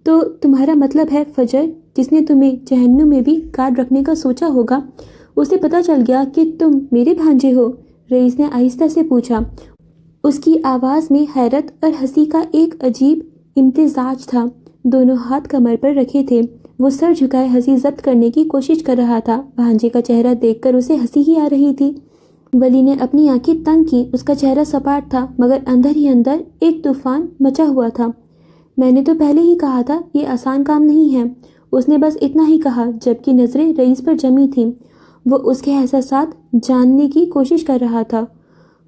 تو تمہارا مطلب ہے فجر، جس نے تمہیں جہنم میں بھی گارڈ رکھنے کا سوچا ہوگا، اسے پتہ چل گیا کہ تم میرے بھانجے ہو؟ رئیس نے آہستہ سے پوچھا۔ اس کی آواز میں حیرت اور ہنسی کا ایک عجیب امتزاج تھا۔ دونوں ہاتھ کمر پر رکھے تھے۔ وہ سر جھکائے ہنسی ضبط کرنے کی کوشش کر رہا تھا۔ بھانجے کا چہرہ دیکھ کر اسے ہنسی ہی آ رہی تھی۔ ولی نے اپنی آنکھیں تنگ کی۔ اس کا چہرہ سپاٹ تھا مگر اندر ہی اندر ایک طوفان مچا ہوا تھا۔ میں نے تو پہلے ہی کہا تھا یہ آسان کام نہیں ہے۔ اس نے بس اتنا ہی کہا جبکہ نظریں رئیس پر جمی تھیں۔ وہ اس کے احساسات جاننے کی کوشش کر رہا تھا۔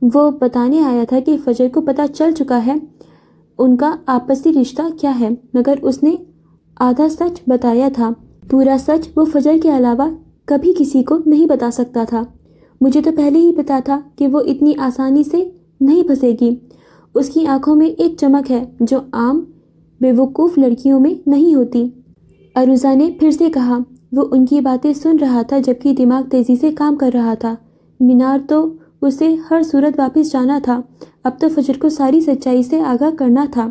وہ بتانے آیا تھا کہ فجر کو پتہ چل چکا ہے ان کا آپسی رشتہ کیا ہے، مگر اس نے آدھا سچ بتایا تھا۔ پورا سچ وہ فجر کے علاوہ کبھی کسی کو نہیں بتا سکتا تھا۔ مجھے تو پہلے ہی پتا تھا کہ وہ اتنی آسانی سے نہیں پھنسے گی۔ اس کی آنکھوں میں ایک چمک ہے جو عام بیوقوف لڑکیوں میں نہیں ہوتی۔ عروضہ نے پھر سے کہا۔ وہ ان کی باتیں سن رہا تھا جبکہ دماغ تیزی سے کام کر رہا تھا۔ مینار تو اسے ہر صورت واپس جانا تھا۔ اب تو فجر کو ساری سچائی سے آگاہ کرنا تھا۔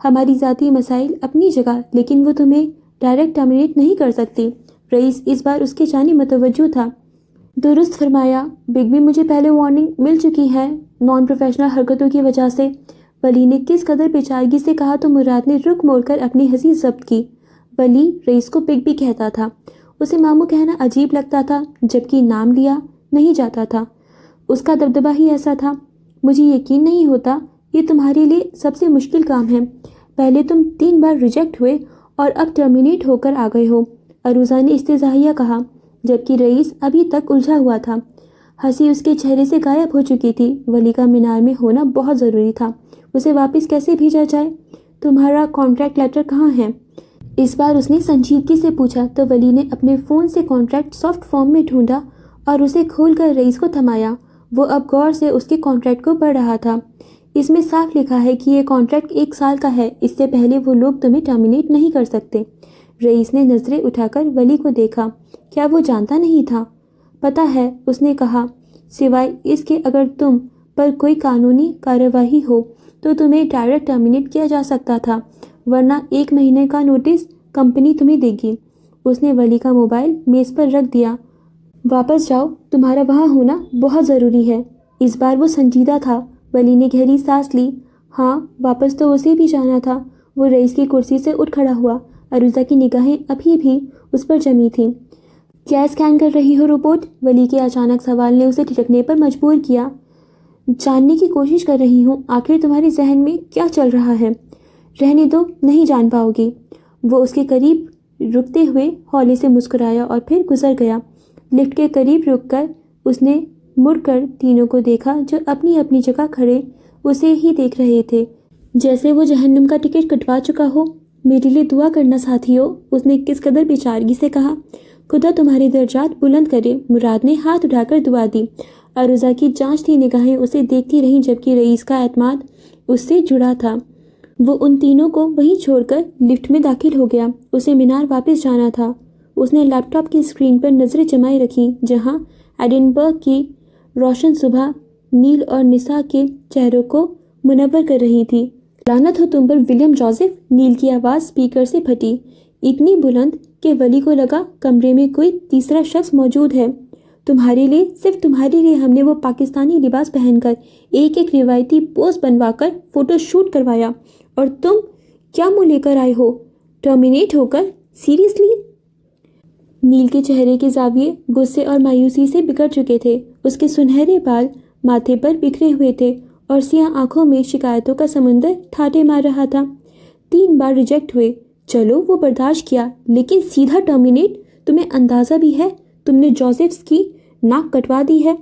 ہماری ذاتی مسائل اپنی جگہ، لیکن وہ تمہیں ڈائریکٹ ٹرمینیٹ نہیں کر سکتی۔ رئیس اس بار اس کی جانب متوجہ تھا۔ درست فرمایا، بگ بی مجھے پہلے وارننگ مل چکی ہے نان پروفیشنل حرکتوں کی وجہ سے۔ ولی نے کس قدر پیچیدگی سے کہا تو مراد نے رخ موڑ کر اپنی ہنسی ضبط کی۔ ولی رئیس کو بگ بی کہتا تھا۔ اسے ماموں کہنا عجیب لگتا تھا جبکہ نام لیا نہیں جاتا تھا۔ اس کا دبدبہ ہی ایسا تھا۔ مجھے یقین نہیں ہوتا یہ تمہارے لیے سب سے مشکل کام ہے۔ پہلے تم 3 بار ریجیکٹ ہوئے اور اب ٹرمینیٹ ہو کر آ گئے ہو، عروضہ نے استہزائیہ کہا، جبکہ رئیس ابھی تک الجھا ہوا تھا۔ ہنسی اس کے چہرے سے غائب ہو چکی تھی۔ ولی کا مینار میں ہونا بہت ضروری تھا۔ اسے واپس کیسے بھیجا جائے؟ تمہارا کانٹریکٹ لیٹر کہاں ہے؟ اس بار اس نے سنجیدگی سے پوچھا تو ولی نے اپنے فون سے کانٹریکٹ سافٹ فارم میں ڈھونڈا اور اسے کھول کر رئیس کو تھمایا۔ وہ اب غور سے اس کے کانٹریکٹ کو پڑھ رہا تھا۔ اس میں صاف لکھا ہے کہ یہ کانٹریکٹ 1 سال کا ہے۔ اس سے پہلے وہ لوگ تمہیں ٹرمینیٹ نہیں کر سکتے۔ رئیس نے نظریں اٹھا کر ولی کو دیکھا۔ کیا وہ جانتا نہیں تھا؟ پتہ ہے، اس نے کہا، سوائے اس کے اگر تم پر کوئی قانونی کارروائی ہو تو تمہیں ڈائریکٹ ٹرمینیٹ کیا جا سکتا تھا، ورنہ 1 مہینے کا نوٹس کمپنی تمہیں دے گی۔ اس نے ولی کا موبائل میز پر رکھ دیا۔ واپس جاؤ، تمہارا وہاں ہونا بہت ضروری ہے۔ اس بار وہ سنجیدہ تھا۔ ولی نے گہری سانس لی۔ ہاں، واپس تو اسے بھی جانا تھا۔ وہ رئیس کی کرسی سے اٹھ کھڑا ہوا۔ عروضہ کی نگاہیں ابھی بھی اس پر جمی تھیں۔ کیا اسکین کر رہی ہو رپورٹ؟ ولی کے اچانک سوال نے اسے ٹھٹکنے پر مجبور کیا۔ جاننے کی کوشش کر رہی ہوں آخر تمہارے ذہن میں کیا چل رہا ہے۔ رہنے دو، نہیں جان پاؤ گی۔ وہ اس کے قریب رکتے ہوئے ہولے سے مسکرایا اور پھر گزر گیا۔ لفٹ کے قریب رک کر اس نے مڑ کر تینوں کو دیکھا جو اپنی اپنی جگہ کھڑے اسے ہی دیکھ رہے تھے، جیسے وہ جہنم کا ٹکٹ کٹوا چکا ہو۔ میرے لیے دعا کرنا ساتھیو، اس نے کس قدر بیچارگی سے کہا۔ خدا تمہارے درجات بلند کرے۔ مراد نے ہاتھ اٹھا کر دعا دی۔ عروضہ کی جانچتی نگاہیں اسے دیکھتی رہیں جبکہ رئیس کا اعتماد اس سے جڑا تھا۔ وہ ان تینوں کو وہیں چھوڑ کر لفٹ میں داخل ہو گیا۔ اسے مینار واپس جانا تھا۔ اس نے لیپ ٹاپ کی اسکرین پر نظریں جمائے رکھی جہاں ایڈنبرگ کی روشن صبح نیل اور نسا کے چہروں کو منور کر رہی تھی۔ لعنت ہو تم پر ولیم جوزف، نیل کی آواز اسپیکر سے پھٹی، اتنی بلند کہ ولی کو لگا کمرے میں کوئی تیسرا شخص موجود ہے۔ تمہارے لیے، صرف تمہارے لیے ہم نے وہ پاکستانی لباس پہن کر ایک ایک روایتی پوز بنوا کر فوٹو شوٹ کروایا، اور تم کیا منہ لے کر آئے ہو؟ ٹرمینیٹ ہو کر؟ سیریسلی؟ نیل کے چہرے کے زاویے غصے اور مایوسی سے بگڑ چکے تھے۔ اس کے سنہرے بال ماتھے پر بکھرے ہوئے تھے اور سیاہ آنکھوں میں شکایتوں کا سمندر ٹھاٹھے مار رہا تھا۔ 3 بار ریجیکٹ ہوئے، چلو وہ برداشت کیا، لیکن سیدھا ٹرمینیٹ؟ تمہیں اندازہ بھی ہے تم نے جوزفس کی ناک کٹوا دی ہے؟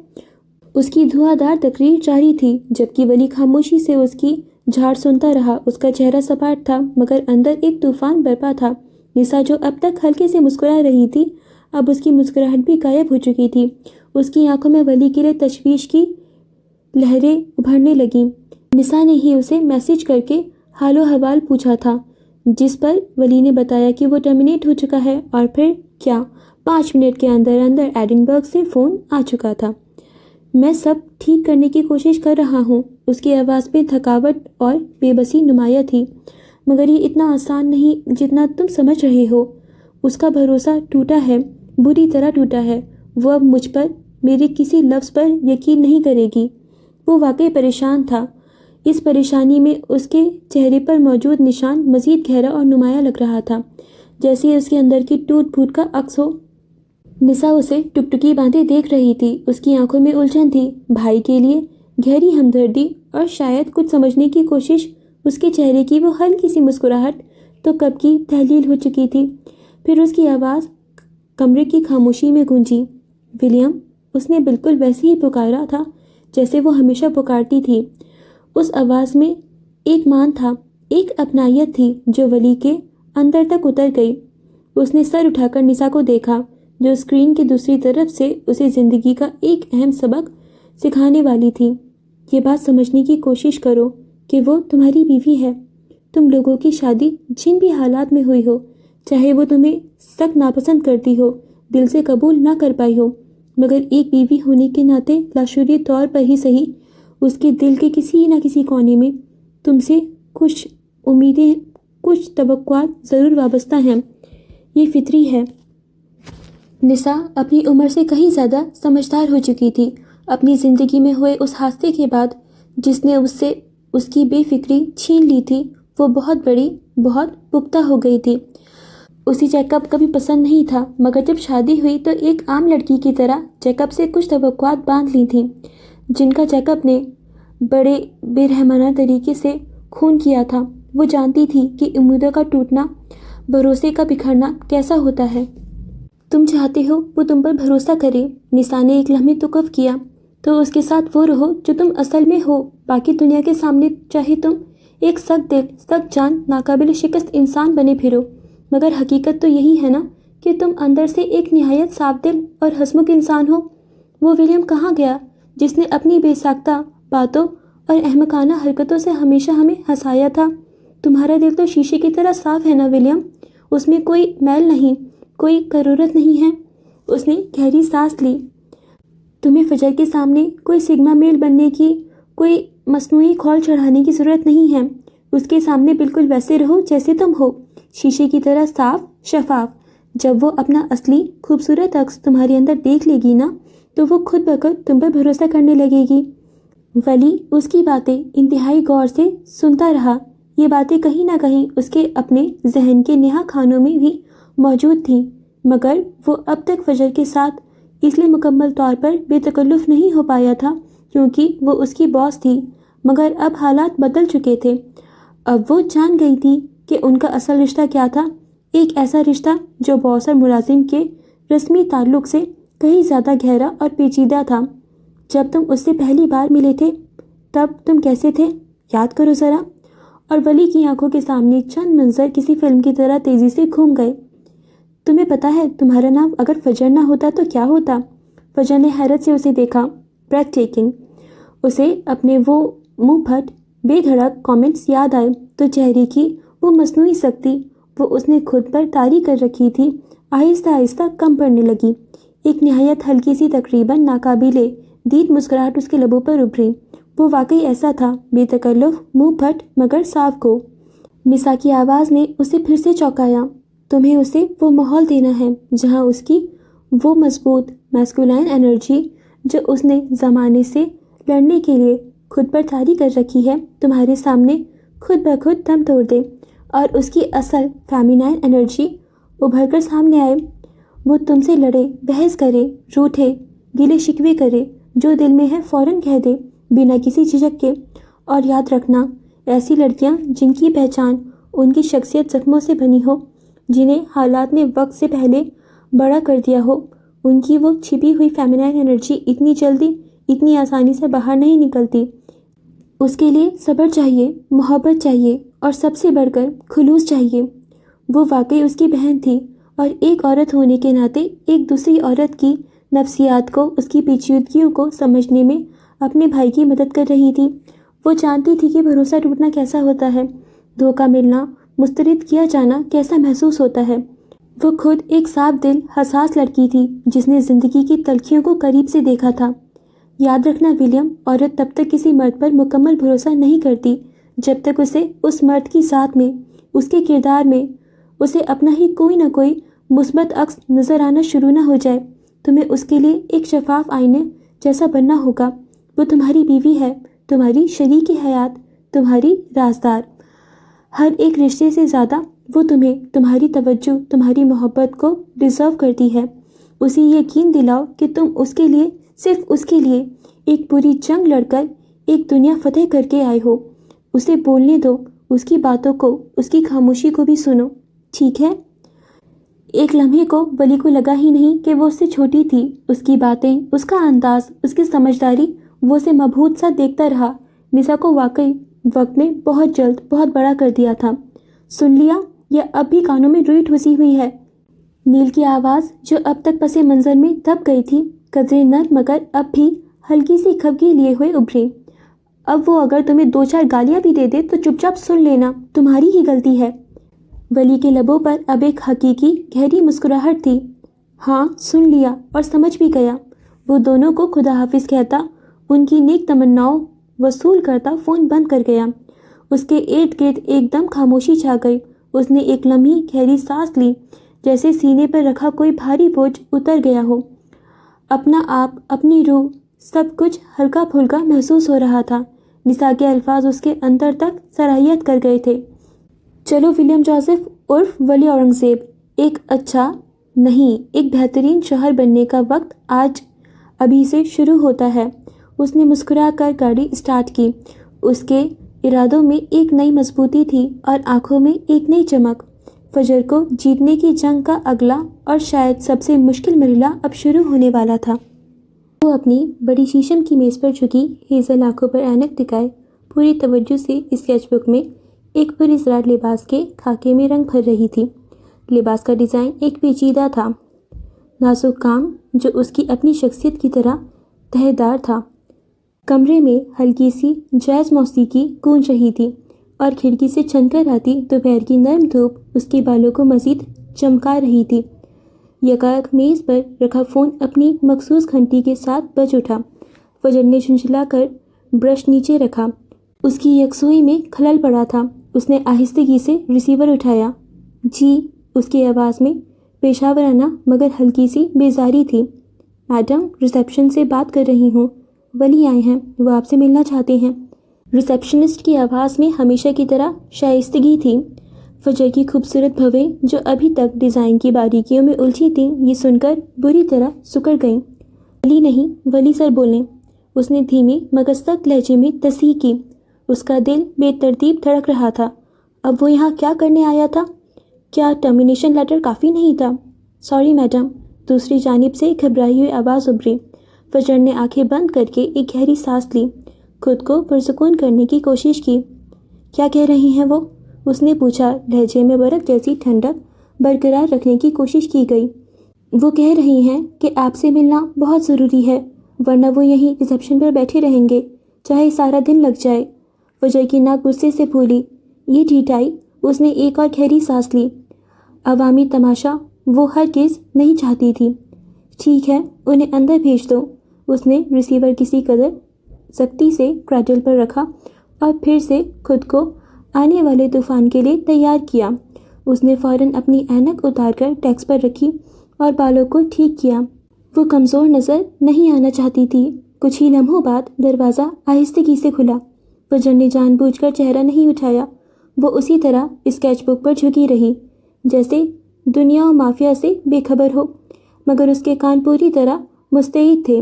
اس کی دھواں دار تقریر جاری تھی جبکہ ولی خاموشی سے اس کی جھاڑ سنتا رہا۔ اس کا چہرہ سپاٹ تھا مگر اندر ایک طوفان برپا تھا۔ نسا جو اب تک ہلکے سے مسکرا رہی تھی اب اس کی مسکراہٹ بھی غائب ہو چکی تھی۔ اس کی آنکھوں میں ولی کے لیے تشویش کی لہریں ابھرنے لگیں۔ نسا نے ہی اسے میسج کر کے حال و حوال پوچھا تھا، جس پر ولی نے بتایا کہ وہ ٹرمینیٹ ہو چکا ہے، اور پھر کیا 5 منٹ کے اندر اندر ایڈنبرگ سے فون آ چکا تھا۔ میں سب ٹھیک کرنے کی کوشش کر رہا ہوں۔ اس کی آواز میں تھکاوٹ اور بے بسی نمایاں تھی، مگر یہ اتنا آسان نہیں جتنا تم سمجھ رہے ہو۔ اس کا بھروسہ ٹوٹا ہے، بری طرح ٹوٹا ہے۔ وہ اب مجھ پر، میرے کسی لفظ پر یقین نہیں کرے گی۔ وہ واقعی پریشان تھا۔ اس پریشانی میں اس کے چہرے پر موجود نشان مزید گہرا اور نمایاں لگ رہا تھا، جیسے اس کے اندر کی ٹوٹ پھوٹ کا عکس ہو۔ نسا اسے ٹکٹکی باندھے دیکھ رہی تھی۔ اس کی آنکھوں میں الجھن تھی، بھائی کے لیے گہری ہمدردی اور شاید کچھ سمجھنے کی کوشش۔ اس کے چہرے کی وہ ہلکی سی مسکراہٹ تو کب کی تحلیل ہو چکی تھی۔ پھر اس کی آواز کمرے کی خاموشی میں گونجی، ولیم۔ اس نے بالکل ویسے ہی پکارا تھا جیسے وہ ہمیشہ پکارتی تھی۔ اس آواز میں ایک مان تھا، ایک اپنائیت تھی جو ولی کے اندر تک اتر گئی۔ اس نے سر اٹھا کر نسا کو دیکھا جو اسکرین کی دوسری طرف سے اسے زندگی کا ایک اہم سبق سکھانے والی تھی۔ یہ بات سمجھنے کی کوشش کرو کہ وہ تمہاری بیوی ہے۔ تم لوگوں کی شادی جن بھی حالات میں ہوئی ہو، چاہے وہ تمہیں سخت ناپسند کرتی ہو، دل سے قبول نہ کر پائی ہو، مگر ایک بیوی ہونے کے ناطے لاشعوری طور پر ہی صحیح، اس کے دل کے کسی نہ کسی کونے میں تم سے کچھ امیدیں، کچھ توقعات ضرور وابستہ ہیں۔ یہ فطری ہے۔ نسا اپنی عمر سے کہیں زیادہ سمجھدار ہو چکی تھی۔ اپنی زندگی میں ہوئے اس حادثے کے بعد جس نے اس سے اس کی بے فکری چھین لی تھی، وہ بہت بڑی، بہت پختہ ہو گئی تھی۔ اسے جیکب کبھی پسند نہیں تھا، مگر جب شادی ہوئی تو ایک عام لڑکی کی طرح جیکب سے کچھ توقعات باندھ لی تھیں جن کا جیکب نے بڑے بے رحمانہ طریقے سے خون کیا تھا۔ وہ جانتی تھی کہ امیدوں کا ٹوٹنا، بھروسے کا بکھرنا کیسا ہوتا ہے۔ تم چاہتے ہو وہ تم پر بھروسہ کرے؟ نسا نے ایک لمحے توقف کیا۔ تو اس کے ساتھ وہ رہو جو تم اصل میں ہو۔ باقی دنیا کے سامنے چاہے تم ایک سخت دل، سخت جان، ناقابل شکست انسان بنے پھرو، مگر حقیقت تو یہی ہے نا کہ تم اندر سے ایک نہایت صاف دل اور ہنسمکھ انسان ہو۔ وہ ولیم کہاں گیا جس نے اپنی بے ساختہ باتوں اور احمقانہ حرکتوں سے ہمیشہ ہمیں ہنسایا تھا؟ تمہارا دل تو شیشے کی طرح صاف ہے نا ولیم، اس میں کوئی میل نہیں، کوئی قرورت نہیں ہے۔ اس نے گہری سانس لی۔ تمہیں فجر کے سامنے کوئی سگما میل بننے کی، کوئی مصنوعی کھول چڑھانے کی ضرورت نہیں ہے۔ اس کے سامنے بالکل ویسے رہو جیسے تم ہو، شیشے کی طرح صاف، شفاف۔ جب وہ اپنا اصلی خوبصورت عکس تمہارے اندر دیکھ لے گی نا تو وہ خود بخود تم پر بھروسہ کرنے لگے گی۔ ولی اس کی باتیں انتہائی غور سے سنتا رہا۔ یہ باتیں کہیں نہ کہیں اس کے اپنے ذہن کے نہا خانوں میں بھی موجود تھیں، مگر وہ اب تک فجر کے ساتھ اس لیے مکمل طور پر بے تکلف نہیں ہو پایا تھا کیونکہ وہ اس کی باس تھی، مگر اب حالات بدل چکے تھے۔ اب وہ جان گئی تھی کہ ان کا اصل رشتہ کیا تھا، ایک ایسا رشتہ جو باس اور ملازم کے رسمی تعلق سے کہیں زیادہ گہرا اور پیچیدہ تھا۔ جب تم اس سے پہلی بار ملے تھے تب تم کیسے تھے، یاد کرو ذرا۔ اور ولی کی آنکھوں کے سامنے چند منظر کسی فلم کی طرح تیزی سے گھوم گئے۔ تمہیں پتہ ہے تمہارا نام اگر فجر نہ ہوتا تو کیا ہوتا؟ فجر نے حیرت سے اسے دیکھا۔ Breathtaking. اسے اپنے وہ منہ پھٹ بے دھڑک کامنٹس یاد آئے تو چہرے کی وہ مصنوعی سختی وہ اس نے خود پر طاری کر رکھی تھی آہستہ آہستہ کم پڑنے لگی۔ ایک نہایت ہلکی سی تقریباً ناقابل دید مسکراہٹ اس کے لبوں پر ابھری۔ وہ واقعی ایسا تھا، بے تکلف، منہ پھٹ مگر صاف گو۔ نسا کی آواز نے اسے پھر سے چونکایا۔ تمہیں اسے وہ ماحول دینا ہے جہاں اس کی وہ مضبوط میسکولائن انرجی جو اس نے زمانے سے لڑنے کے لیے خود پر طاری کر رکھی ہے تمہارے سامنے خود بخود دم توڑ دے، اور اس کی اصل فیمینائن انرجی ابھر کر سامنے آئے۔ وہ تم سے لڑے، بحث کرے، روٹھے، گلے شکوے کرے، جو دل میں ہے فوراً کہہ دے، بنا کسی جھجک کے۔ اور یاد رکھنا، ایسی لڑکیاں جن کی پہچان ان کی شخصیت زخموں سے بنی ہو، جنہیں حالات نے وقت سے پہلے بڑا کر دیا ہو، ان کی وہ چھپی ہوئی فیمینائن انرجی اتنی جلدی، اتنی آسانی سے باہر نہیں نکلتی۔ اس کے لیے صبر چاہیے، محبت چاہیے، اور سب سے بڑھ کر خلوص چاہیے۔ وہ واقعی اس کی بہن تھی، اور ایک عورت ہونے کے ناطے ایک دوسری عورت کی نفسیات کو، اس کی پیچیدگیوں کو سمجھنے میں اپنے بھائی کی مدد کر رہی تھی۔ وہ جانتی تھی کہ بھروسہ ٹوٹنا کیسا ہوتا ہے، دھوکہ ملنا، مسترد کیا جانا کیسا محسوس ہوتا ہے۔ وہ خود ایک صاف دل، حساس لڑکی تھی جس نے زندگی کی تلخیوں کو قریب سے دیکھا تھا۔ یاد رکھنا ولیم، عورت تب تک کسی مرد پر مکمل بھروسہ نہیں کرتی جب تک اسے اس مرد کی ذات میں، اس کے کردار میں، اسے اپنا ہی کوئی نہ کوئی مثبت عکس نظر آنا شروع نہ ہو جائے۔ تمہیں اس کے لیے ایک شفاف آئینے جیسا بننا ہوگا۔ وہ تمہاری بیوی ہے، تمہاری شریک حیات، تمہاری رازدار۔ ہر ایک رشتے سے زیادہ وہ تمہیں، تمہاری توجہ، تمہاری محبت کو ڈیزرو کرتی ہے۔ اسے یقین دلاؤ کہ تم اس کے لیے، صرف اس کے لیے، ایک پوری جنگ لڑ کر ایک دنیا فتح کر کے آئے ہو۔ اسے بولنے دو، اس کی باتوں کو، اس کی خاموشی کو بھی سنو، ٹھیک ہے؟ ایک لمحے کو ولی کو لگا ہی نہیں کہ وہ اس سے چھوٹی تھی۔ اس کی باتیں، اس کا انداز، اس کی سمجھداری، وہ اسے مبہوت سا دیکھتا رہا۔ نسا کو واقعی وقت میں بہت جلد بہت بڑا کر دیا تھا۔ سن لیا؟ یہ اب بھی کانوں میں روئی ٹھوسی ہوئی ہے۔ نیل کی آواز، جو اب تک پس منظر میں دب گئی تھی، قدرے نرم مگر اب بھی ہلکی سی خفگی لیے ہوئے ابھری۔ اب وہ اگر تمہیں دو چار گالیاں بھی دے دے تو چپ چاپ سن لینا، تمہاری ہی غلطی ہے۔ ولی کے لبوں پر اب ایک حقیقی گہری مسکراہٹ تھی۔ ہاں، سن لیا اور سمجھ بھی گیا۔ وہ دونوں کو خدا حافظ کہتا، ان کی نیک تمناؤں وصول کرتا فون بند کر گیا۔ اس کے ارد گرد ایک دم خاموشی چھا گئی۔ اس نے ایک لمحی گہری سانس لی، جیسے سینے پر رکھا کوئی بھاری بوجھ اتر گیا ہو۔ اپنا آپ، اپنی روح، سب کچھ ہلکا پھلکا محسوس ہو رہا تھا۔ نسا کے الفاظ اس کے اندر تک سرایت کر گئے تھے۔ چلو ولیم جوزف عرف ولی اورنگزیب، ایک اچھا نہیں، ایک بہترین شوہر بننے کا وقت آج ابھی سے شروع ہوتا ہے۔ اس نے مسکرا کر گاڑی اسٹارٹ کی۔ اس کے ارادوں میں ایک نئی مضبوطی تھی اور آنکھوں میں ایک نئی چمک۔ فجر کو جیتنے کی جنگ کا اگلا اور شاید سب سے مشکل مرحلہ اب شروع ہونے والا تھا۔ وہ اپنی بڑی شیشم کی میز پر جھکی، ہیزل آنکھوں پر اینک ٹکائے، پوری توجہ سے اسکیچ بک میں ایک پراسرار لباس کے خاکے میں رنگ بھر رہی تھی۔ لباس کا ڈیزائن ایک پیچیدہ تھا، نازک کام جو اس کی اپنی شخصیت کی طرح تہہ دار تھا۔ کمرے میں ہلکی سی جاز موسیقی گونج رہی تھی، اور کھڑکی سے چھن کر آتی دوپہر کی نرم دھوپ اس کے بالوں کو مزید چمکا رہی تھی۔ یکایک میز پر رکھا فون اپنی مخصوص گھنٹی کے ساتھ بج اٹھا۔ فجر نے جھنجھلا کر برش نیچے رکھا۔ اس کی یکسوئی میں خلل پڑا تھا۔ اس نے آہستگی سے ریسیور اٹھایا۔ جی، اس کی آواز میں پیشاورانہ مگر ہلکی سی بیزاری تھی۔ میڈم، ریسیپشن سے بات کر رہی ہوں، ولی آئے ہیں، وہ آپ سے ملنا چاہتے ہیں۔ ریسیپشنسٹ کی آواز میں ہمیشہ کی طرح شائستگی تھی۔ فجر کی خوبصورت بھویں جو ابھی تک ڈیزائن کی باریکیوں میں الجھی تھیں، یہ سن کر بری طرح سکڑ گئیں۔ ولی نہیں، ولی سر بولیں، اس نے دھیمی مگر سخت لہجے میں تصحیح کی۔ اس کا دل بے ترتیب دھڑک رہا تھا۔ اب وہ یہاں کیا کرنے آیا تھا؟ کیا ٹرمینیشن لیٹر کافی نہیں تھا؟ سوری میڈم، دوسری جانب سے گھبرائی ہوئی آواز ابھری۔ فجر نے آنکھیں بند کر کے ایک گہری سانس لی، خود کو پرسکون کرنے کی کوشش کی۔ کیا کہہ رہی ہیں وہ؟ اس نے پوچھا۔ لہجے میں برف جیسی ٹھنڈک برقرار رکھنے کی کوشش کی گئی۔ وہ کہہ رہی ہیں کہ آپ سے ملنا بہت ضروری ہے، ورنہ وہ یہیں ریسیپشن پر بیٹھے رہیں گے، چاہے سارا دن لگ جائے۔ فجر کی ناک غصے سے پھولی۔ یہ ڈھیٹائی! اس نے ایک اور گہری سانس لی۔ عوامی تماشا وہ ہرگز نہیں چاہتی تھی۔ ٹھیک ہے، انہیں اندر بھیج دو۔ اس نے ریسیور کسی قدر سختی سے کریڈل پر رکھا اور پھر سے خود کو آنے والے طوفان کے لیے تیار کیا۔ اس نے فوراً اپنی اینک اتار کر ڈیسک پر رکھی اور بالوں کو ٹھیک کیا۔ وہ کمزور نظر نہیں آنا چاہتی تھی۔ کچھ ہی لمحوں بعد دروازہ آہستگی سے کھلا۔ فجر نے جان بوجھ کر چہرہ نہیں اٹھایا۔ وہ اسی طرح اسکیچ بک پر جھکی رہی جیسے دنیا و مافیا سے بے خبر ہو، مگر اس کے کان پوری طرح مستعد تھے۔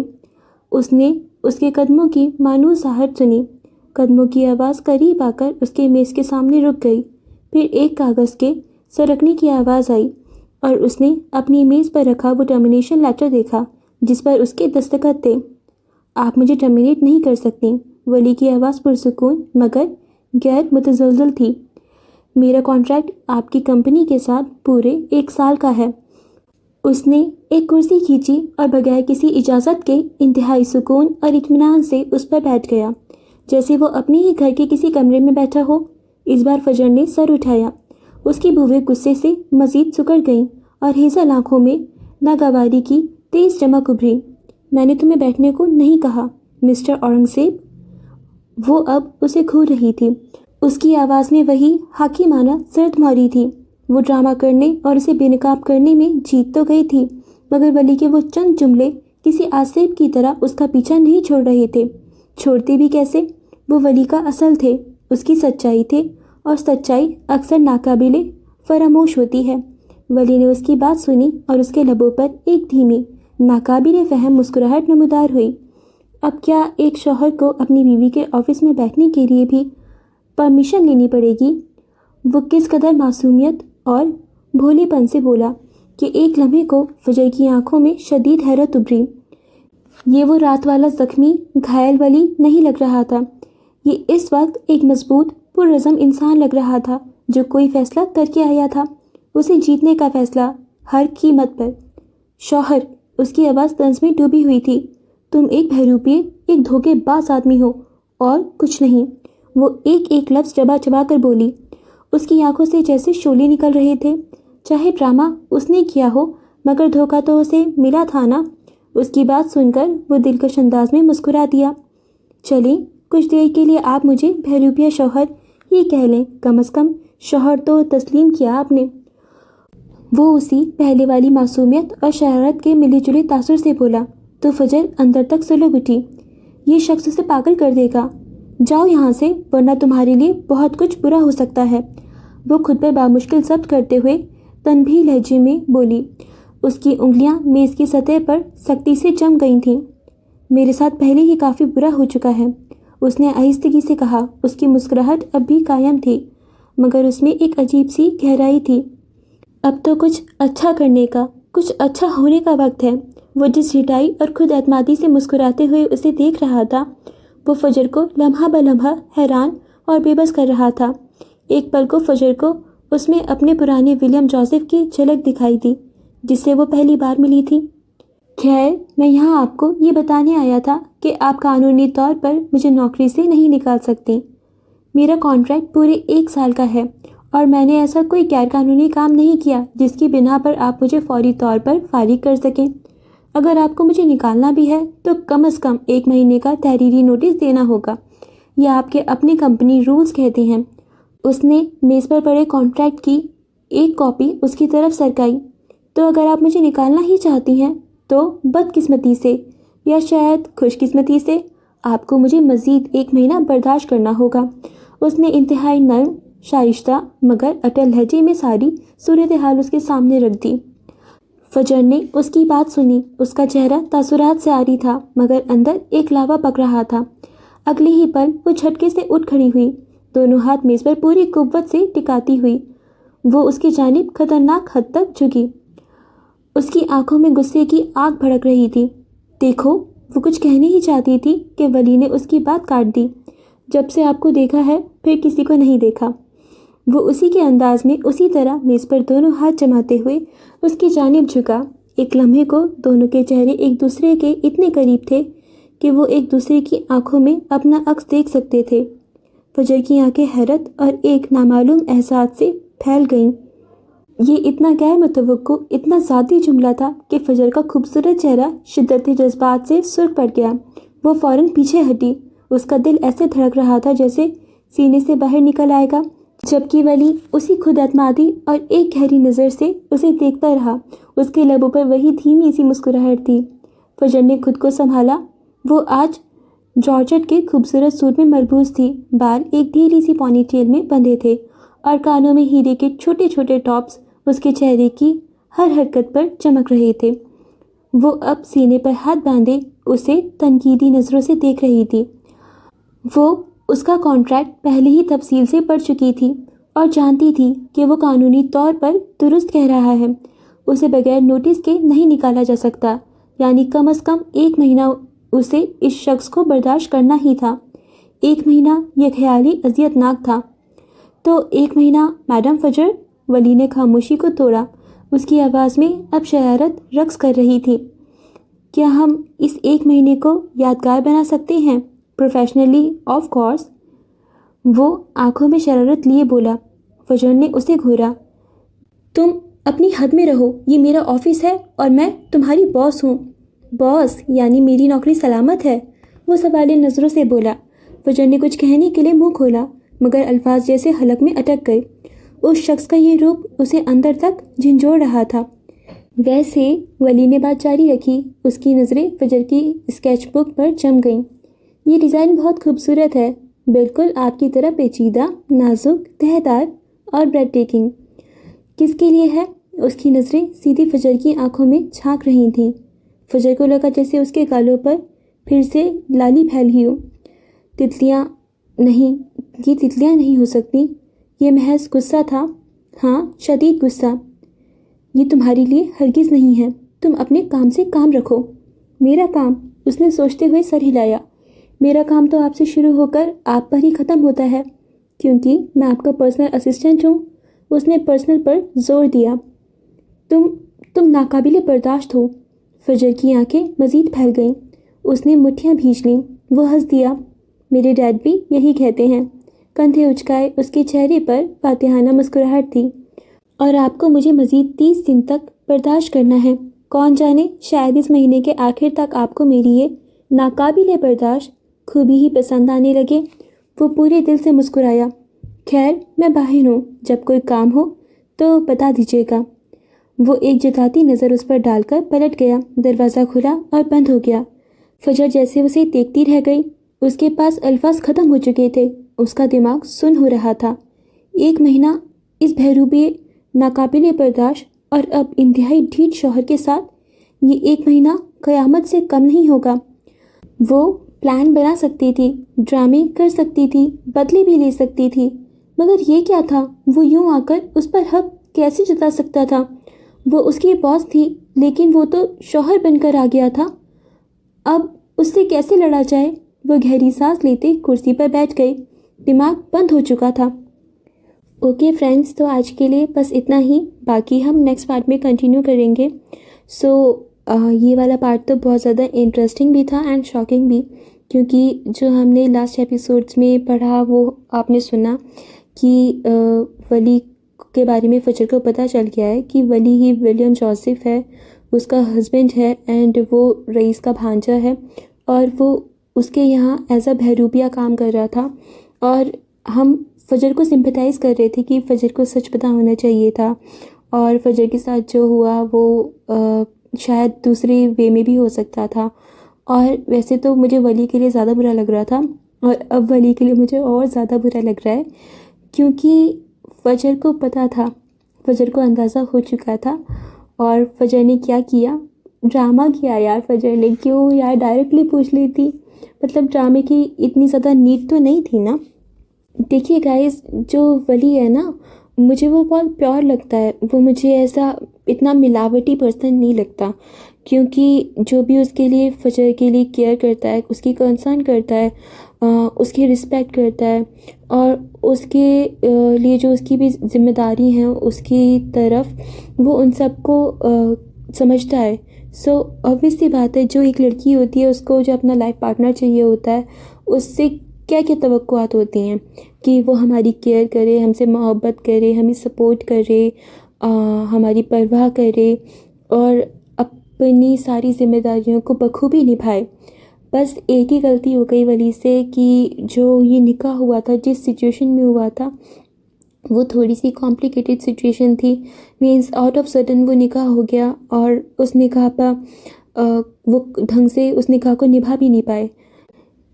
اس نے اس کے قدموں کی مانوس آہٹ سنی۔ قدموں کی آواز قریب آ کر اس کے میز کے سامنے رک گئی۔ پھر ایک کاغذ کے سرکنے کی آواز آئی اور اس نے اپنی میز پر رکھا وہ ٹرمینیشن لیٹر دیکھا جس پر اس کے دستخط تھے۔ آپ مجھے ٹرمینیٹ نہیں کر سکتی، ولی کی آواز پرسکون مگر غیر متزلزل تھی۔ میرا کانٹریکٹ آپ کی کمپنی کے ساتھ پورے 1 سال کا ہے۔ اس نے ایک کرسی کھینچی اور بغیر کسی اجازت کے انتہائی سکون اور اطمینان سے اس پر بیٹھ گیا جیسے وہ اپنے ہی گھر کے کسی کمرے میں بیٹھا ہو۔ اس بار فجر نے سر اٹھایا۔ اس کی بھویں غصے سے مزید سکڑ گئیں اور ہیزل آنکھوں میں ناگواری کی تیز چمک ابھری۔ میں نے تمہیں بیٹھنے کو نہیں کہا مسٹر اورنگزیب۔ وہ اب اسے گھور رہی تھی۔ اس کی آواز میں وہی حاکمانہ سرد ماری تھی۔ وہ ڈرامہ کرنے اور اسے بے نقاب کرنے میں جیت تو گئی تھی مگر ولی کے وہ چند جملے کسی آسیب کی طرح اس کا پیچھا نہیں چھوڑ رہے تھے۔ چھوڑتے بھی کیسے؟ وہ ولی کا اصل تھے، اس کی سچائی تھے اور سچائی اکثر ناقابل فراموش ہوتی ہے۔ ولی نے اس کی بات سنی اور اس کے لبوں پر ایک دھیمی ناقابل فہم مسکراہٹ نمودار ہوئی۔ اب کیا ایک شوہر کو اپنی بیوی کے آفس میں بیٹھنے کے لیے بھی پرمیشن لینی پڑے گی؟ وہ کس قدر معصومیت اور بھولے پن سے بولا کہ ایک لمحے کو فجر کی آنکھوں میں شدید حیرت ابھری۔ یہ وہ رات والا زخمی گھائل ولی نہیں لگ رہا تھا، یہ اس وقت ایک مضبوط پرعزم انسان لگ رہا تھا جو کوئی فیصلہ کر کے آیا تھا، اسے جیتنے کا فیصلہ ہر قیمت پر۔ شوہر، اس کی آواز طنز میں ڈوبی ہوئی تھی، تم ایک بہروپیے، ایک دھوکے باز آدمی ہو اور کچھ نہیں۔ وہ ایک ایک لفظ چبا چبا کر بولی۔ اس کی آنکھوں سے جیسے شعلے نکل رہے تھے۔ چاہے ڈرامہ اس نے کیا ہو مگر دھوکہ تو اسے ملا تھا نا۔ اس کی بات سن کر وہ دلکش انداز میں مسکرا دیا۔ چلیں، کچھ دیر کے لیے آپ مجھے بہروپیہ شوہر ہی کہہ لیں، کم از کم شوہر تو تسلیم کیا آپ نے۔ وہ اسی پہلے والی معصومیت اور شرارت کے ملے جلے تاثر سے بولا تو فجر اندر تک سلگ اٹھی۔ یہ شخص اسے پاگل کر دے گا۔ جاؤ یہاں سے ورنہ تمہارے لیے بہت کچھ برا ہو سکتا ہے۔ وہ خود پر بامشکل ضبط کرتے ہوئے تنبیہی لہجے میں بولی۔ اس کی انگلیاں میز کی سطح پر سختی سے جم گئی تھیں۔ میرے ساتھ پہلے ہی کافی برا ہو چکا ہے، اس نے آہستگی سے کہا۔ اس کی مسکراہٹ اب بھی قائم تھی مگر اس میں ایک عجیب سی گہرائی تھی۔ اب تو کچھ اچھا کرنے کا، کچھ اچھا ہونے کا وقت ہے۔ وہ جس ہٹائی اور خود اعتمادی سے مسکراتے ہوئے اسے دیکھ رہا تھا وہ فجر کو لمحہ بلمحہ حیران اور بے بس کر رہا تھا۔ ایک پل کو فجر کو اس میں اپنے پرانے ولیم جوزف کی جھلک دکھائی دی جس سے وہ پہلی بار ملی تھی۔ خیر، میں یہاں آپ کو یہ بتانے آیا تھا کہ آپ قانونی طور پر مجھے نوکری سے نہیں نکال سکتے۔ میرا کانٹریکٹ پورے 1 سال کا ہے اور میں نے ایسا کوئی غیر قانونی کام نہیں کیا جس کی بنا پر آپ مجھے فوری طور پر فارغ کر سکیں۔ اگر آپ کو مجھے نکالنا بھی ہے تو کم از کم 1 مہینے کا تحریری نوٹس دینا ہوگا، یہ آپ کے اپنے کمپنی رولز کہتے ہیں۔ اس نے میز پر پڑے کانٹریکٹ کی ایک کاپی اس کی طرف سرکائی۔ تو اگر آپ مجھے نکالنا ہی چاہتی ہیں تو بدقسمتی سے یا شاید خوش قسمتی سے آپ کو مجھے مزید 1 مہینہ برداشت کرنا ہوگا۔ اس نے انتہائی نرم، شائستہ مگر اٹل لہجے میں ساری صورتحال اس کے سامنے رکھ دی۔ فجر نے اس کی بات سنی۔ اس کا چہرہ تاثرات سے عاری تھا مگر اندر ایک لاوا پک رہا تھا۔ اگلے ہی پل وہ جھٹکے سے اٹھ کھڑی ہوئی، دونوں ہاتھ میز پر پوری قوت سے ٹکاتی ہوئی۔ وہ اس کی جانب خطرناک حد تک جھکی۔ اس کی آنکھوں میں غصے کی آگ بھڑک رہی تھی۔ دیکھو، وہ کچھ کہنے ہی چاہتی تھی کہ ولی نے اس کی بات کاٹ دی۔ جب سے آپ کو دیکھا ہے پھر کسی کو نہیں دیکھا۔ وہ اسی کے انداز میں اسی طرح میز پر دونوں ہاتھ جماتے ہوئے اس کی جانب جھکا۔ ایک لمحے کو دونوں کے چہرے ایک دوسرے کے اتنے قریب تھے کہ وہ ایک دوسرے کی آنکھوں میں اپنا عکس دیکھ سکتے تھے۔ فجر کی آنکھیں حیرت اور ایک نامعلوم احساس سے پھیل گئیں۔ یہ اتنا غیر متوقع، اتنا ذاتی جملہ تھا کہ فجر کا خوبصورت چہرہ شدتی جذبات سے سرخ پڑ گیا۔ وہ فوراً پیچھے ہٹی۔ اس کا دل ایسے دھڑک رہا تھا جیسے سینے سے باہر نکل آئے گا، جبکہ ولی اسی خود اعتمادی اور ایک گہری نظر سے اسے دیکھتا رہا۔ اس کے لبوں پر وہی دھیمی سی مسکراہٹ تھی۔ فجر نے خود کو سنبھالا۔ وہ آج جارجٹ کے خوبصورت سوٹ میں ملبوس تھی۔ بال ایک ڈھیلی سی پونی ٹیل میں بندھے تھے اور کانوں میں ہیرے کے چھوٹے چھوٹے ٹاپس اس کے چہرے کی ہر حرکت پر چمک رہے تھے۔ وہ اب سینے پر ہاتھ باندھے اسے تنقیدی نظروں سے دیکھ رہی تھی۔ وہ اس کا کانٹریکٹ پہلے ہی تفصیل سے پڑھ چکی تھی اور جانتی تھی کہ وہ قانونی طور پر درست کہہ رہا ہے۔ اسے بغیر نوٹس کے نہیں نکالا جا سکتا، یعنی کم از کم 1 مہینہ اسے اس شخص کو برداشت کرنا ہی تھا۔ 1 مہینہ یہ خیالی اذیت ناک تھا۔ تو 1 مہینہ میڈم فجر؟ ولی نے خاموشی کو توڑا۔ اس کی آواز میں اب شرارت رقص کر رہی تھی۔ کیا ہم اس 1 مہینے کو یادگار بنا سکتے ہیں؟ پروفیشنلی آف کورس، وہ آنکھوں میں شرارت لیے بولا۔ فجر نے اسے گھورا۔ تم اپنی حد میں رہو، یہ میرا آفس ہے اور میں تمہاری باس ہوں۔ باس یعنی میری نوکری سلامت ہے؟ وہ سوالیہ نظروں سے بولا۔ فجر نے کچھ کہنے کے لیے منہ کھولا، مگر الفاظ جیسے حلق میں اٹک گئے۔ اس شخص کا یہ روپ اسے اندر تک جھنجھوڑ رہا تھا۔ ویسے ولی نے بات جاری رکھی۔ اس کی نظریں فجر کی اسکیچ بک پر جم گئیں۔ یہ ڈیزائن بہت خوبصورت ہے، بالکل آپ کی طرح پیچیدہ، نازک، تہہ دار اور بریتھ ٹیکنگ۔ کس کے لیے ہے؟ اس کی نظریں سیدھی فجر کی آنکھوں میں جھانک رہی تھیں۔ فجر کو لگا جیسے اس کے گالوں پر پھر سے لالی پھیلی ہو۔ تتلیاں نہیں، یہ تتلیاں نہیں ہو سکتی، یہ محض غصہ تھا، ہاں شدید غصہ۔ یہ تمہارے لیے ہرگز نہیں ہے، تم اپنے کام سے کام رکھو۔ میرا کام؟ اس نے سوچتے ہوئے سر ہلایا۔ میرا کام تو آپ سے شروع ہو کر آپ پر ہی ختم ہوتا ہے، کیونکہ میں آپ کا پرسنل اسسٹنٹ ہوں۔ اس نے پرسنل پر زور دیا۔ تم ناقابل برداشت ہو۔ فجر کی آنکھیں مزید پھیل گئیں۔ اس نے مٹھیاں بھینچ لیں۔ وہ ہنس دیا۔ میرے ڈیڈ بھی یہی کہتے ہیں۔ کندھے اچکائے اس کے چہرے پر فاتحانہ مسکراہٹ تھی۔ اور آپ کو مجھے مزید 30 دن تک برداشت کرنا ہے۔ کون جانے، شاید اس مہینے کے آخر تک آپ کو میری یہ ناقابل برداشت خوبی ہی پسند آنے لگے۔ وہ پورے دل سے مسکرایا۔ خیر، میں باہر ہوں، جب کوئی کام ہو تو بتا دیجیے گا۔ وہ ایک جتاتی نظر اس پر ڈال کر پلٹ گیا۔ دروازہ کھلا اور بند ہو گیا۔ فجر جیسے اسے دیکھتی رہ گئی۔ اس کے پاس الفاظ ختم ہو چکے تھے۔ اس کا دماغ سن ہو رہا تھا۔ 1 مہینہ اس بہروبے ناقابل برداشت اور اب انتہائی ڈھیٹ شوہر کے ساتھ، یہ 1 مہینہ قیامت سے کم نہیں ہوگا۔ وہ پلان بنا سکتی تھی، ڈرامے کر سکتی تھی، بدلے بھی لے سکتی تھی، مگر یہ کیا تھا؟ وہ یوں آ کر اس پر حق کیسے جتا سکتا تھا؟ وہ اس کی باس تھی، لیکن وہ تو شوہر بن کر آ گیا تھا۔ اب اس سے کیسے لڑا جائے؟ وہ گہری سانس لیتے کرسی پر بیٹھ گئی۔ دماغ بند ہو چکا تھا۔ اوکے فرینڈز، تو آج کے لیے بس اتنا ہی، باقی ہم نیکسٹ پارٹ میں کنٹینیو کریں گے۔ یہ والا پارٹ تو بہت زیادہ انٹرسٹنگ بھی تھا اینڈ شاکنگ بھی، کیونکہ جو ہم نے لاسٹ ایپیسوڈس میں پڑھا وہ آپ نے سنا کہ ولی کے بارے میں فجر کو پتہ چل گیا ہے کہ ولی ہی ولیم جوزف ہے، اس کا ہسبینڈ ہے اینڈ وہ رئیس کا بھانجا ہے، اور وہ اس کے یہاں ایز اے بہروبیہ کام کر رہا تھا۔ اور ہم فجر کو سمپتھائز کر رہے تھے کہ فجر کو سچ پتہ ہونا چاہیے تھا، اور فجر کے ساتھ جو ہوا وہ شاید دوسرے وے میں بھی ہو سکتا تھا۔ اور ویسے تو مجھے ولی کے لیے زیادہ برا لگ رہا تھا، اور اب ولی کے لیے مجھے اور زیادہ برا لگ رہا ہے، کیونکہ فجر کو پتہ تھا، فجر کو اندازہ ہو چکا تھا، اور فجر نے کیا کیا؟ ڈرامہ کیا یار فجر نے۔ کیوں یار، ڈائریکٹلی پوچھ لی تھی، مطلب ڈرامے کی اتنی زیادہ نیڈ تو نہیں تھی نا۔ دیکھیے گائز، جو ولی ہے نا، مجھے وہ بہت پیور لگتا ہے، وہ مجھے ایسا اتنا ملاوٹی پرسن نہیں لگتا، کیونکہ جو بھی اس کے لیے فجر کے لیے کیئر کرتا ہے، اس کی کنسرن کرتا ہے، اس کی رسپیکٹ کرتا ہے، اور اس کے لیے جو اس کی بھی ذمہ داری ہیں اس کی طرف، وہ ان سب کو سمجھتا ہے۔ سو obvious سی بات ہے، جو ایک لڑکی ہوتی ہے اس کو جو اپنا لائف پارٹنر چاہیے ہوتا ہے، اس سے کیا کیا توقعات ہوتی ہیں کہ وہ ہماری کیئر کرے، ہم سے محبت کرے، ہمیں سپورٹ کرے، ہماری پرواہ کرے اور اپنی ساری ذمہ داریوں کو بخوبی نبھائے۔ بس ایک ہی غلطی ہو گئی ولی سے کہ جو یہ نکاح ہوا تھا، جس سچویشن میں ہوا تھا وہ تھوڑی سی کمپلیکیٹڈ سچویشن تھی، مینس آؤٹ آف سڈن وہ نکاح ہو گیا اور اس نکاح پر وہ ڈھنگ سے اس نکاح کو نبھا بھی نہیں پائے۔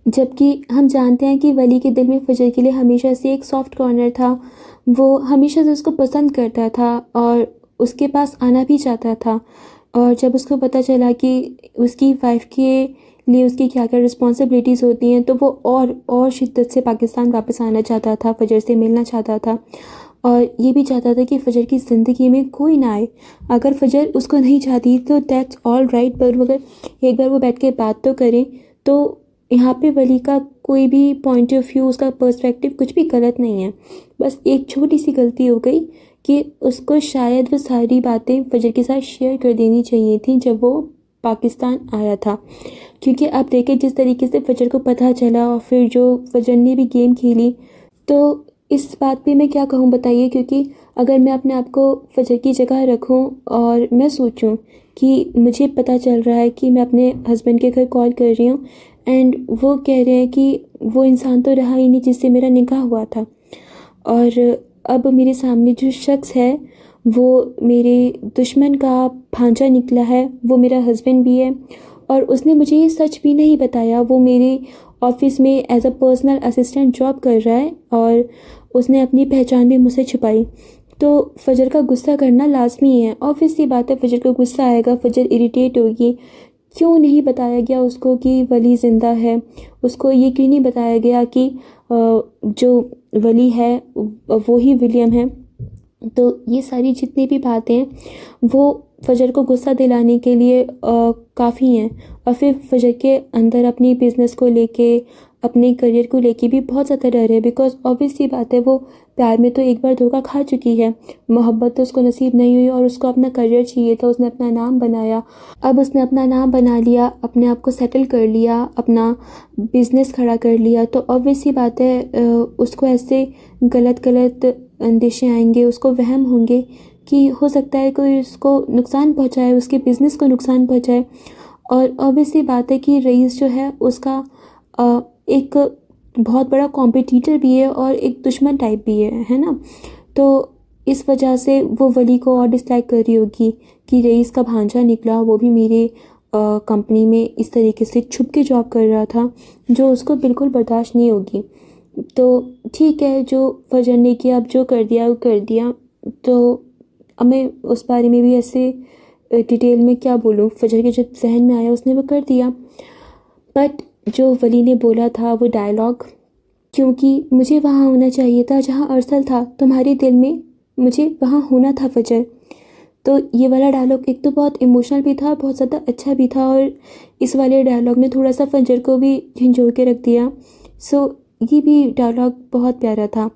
جبکہ ہم جانتے ہیں کہ ولی کے دل میں فجر کے لیے ہمیشہ سے ایک سافٹ کارنر تھا، وہ ہمیشہ سے اس کو پسند کرتا تھا اور اس کے پاس آنا بھی چاہتا تھا۔ اور جب اس کو پتہ چلا کہ اس کی وائف کے لیے اس کی کیا کیا رسپانسبلٹیز ہوتی ہیں، تو وہ اور شدت سے پاکستان واپس آنا چاہتا تھا، فجر سے ملنا چاہتا تھا اور یہ بھی چاہتا تھا کہ فجر کی زندگی میں کوئی نہ آئے۔ اگر فجر اس کو نہیں چاہتی تو دیٹس آل رائٹ، پر اگر ایک بار وہ بیٹھ کے بات تو کریں، تو یہاں پہ ولی کا کوئی بھی پوائنٹ آف ویو، اس کا پرسپیکٹیو کچھ بھی غلط نہیں ہے۔ بس ایک چھوٹی سی غلطی ہو گئی کہ اس کو شاید وہ ساری باتیں فجر کے ساتھ شیئر کر دینی چاہیے تھیں جب وہ پاکستان آیا تھا، کیونکہ آپ دیکھیں جس طریقے سے فجر کو پتہ چلا اور پھر جو فجر نے بھی گیم کھیلی، تو اس بات پہ میں کیا کہوں بتائیے، کیونکہ اگر میں اپنے آپ کو فجر کی جگہ رکھوں اور میں سوچوں کہ مجھے پتہ چل رہا ہے کہ میں اپنے ہسبینڈ کے گھر کال کر رہی ہوں اینڈ وہ کہہ رہے ہیں کہ وہ انسان تو رہا ہی نہیں جس سے میرا نکاح ہوا تھا، اور اب میرے سامنے جو شخص ہے وہ میرے دشمن کا بھانجا نکلا ہے، وہ میرا ہسبینڈ بھی ہے اور اس نے مجھے یہ سچ بھی نہیں بتایا، وہ میرے آفس میں as a personal assistant job کر رہا ہے اور اس نے اپنی پہچان بھی مجھ سے چھپائی۔ تو فجر کا غصہ کرنا لازمی ہے، آبویس سی بات ہے، فجر کو غصہ آئے گا، فجر اریٹیٹ ہوگی۔ کیوں نہیں بتایا گیا اس کو کہ ولی زندہ ہے؟ اس کو یہ کیوں نہیں بتایا گیا کہ جو ولی ہے وہی ولیم ہے؟ تو یہ ساری جتنی بھی باتیں ہیں وہ فجر کو غصہ دلانے کے لیے کافی ہیں، اور پھر فجر کے اندر اپنی بزنس کو لے کے، اپنے کریئر کو لے کے بھی بہت زیادہ ڈر ہے، بیکاز آبویس سی بات ہے، وہ پیار میں تو ایک بار دھوکہ کھا چکی ہے، محبت تو اس کو نصیب نہیں ہوئی اور اس کو اپنا کریئر چاہیے تھا، اس نے اپنا نام بنایا، اب اس نے اپنا نام بنا لیا، اپنے آپ کو سیٹل کر لیا، اپنا بزنس کھڑا کر لیا، تو آبویس سی بات ہے اس کو ایسے غلط اندیشے آئیں گے، اس کو وہم ہوں گے کہ ہو سکتا ہے کوئی اس کو نقصان پہنچائے، اس کے بزنس کو نقصان پہنچائے، اور آبویس سی بات ہے کہ رئیس جو ہے اس کا ایک بہت بڑا کمپٹیٹر بھی ہے اور ایک دشمن ٹائپ بھی ہے نا، تو اس وجہ سے وہ ولی کو اور ڈس لائک کر رہی ہوگی کہ رئیس کا بھانجا نکلا، وہ بھی میرے کمپنی میں اس طریقے سے چھپ کے جاب کر رہا تھا، جو اس کو بالکل برداشت نہیں ہوگی۔ تو ٹھیک ہے، جو فجر نے کیا، اب جو کر دیا وہ کر دیا، تو اب میں اس بارے میں بھی ایسے ڈیٹیل میں کیا بولوں، فجر کے جو ذہن میں آیا اس نے وہ کر دیا، بٹ جو ولی نے بولا تھا وہ ڈائلاگ، کیونکہ مجھے وہاں ہونا چاہیے تھا جہاں ارسل تھا، تمہارے دل میں مجھے وہاں ہونا تھا فجر، تو یہ والا ڈائلاگ ایک تو بہت ایموشنل بھی تھا، بہت زیادہ اچھا بھی تھا، اور اس والے ڈائلاگ نے تھوڑا سا فجر کو بھی جھنجھوڑ کے رکھ دیا، سو یہ بھی ڈائلاگ بہت پیارا تھا۔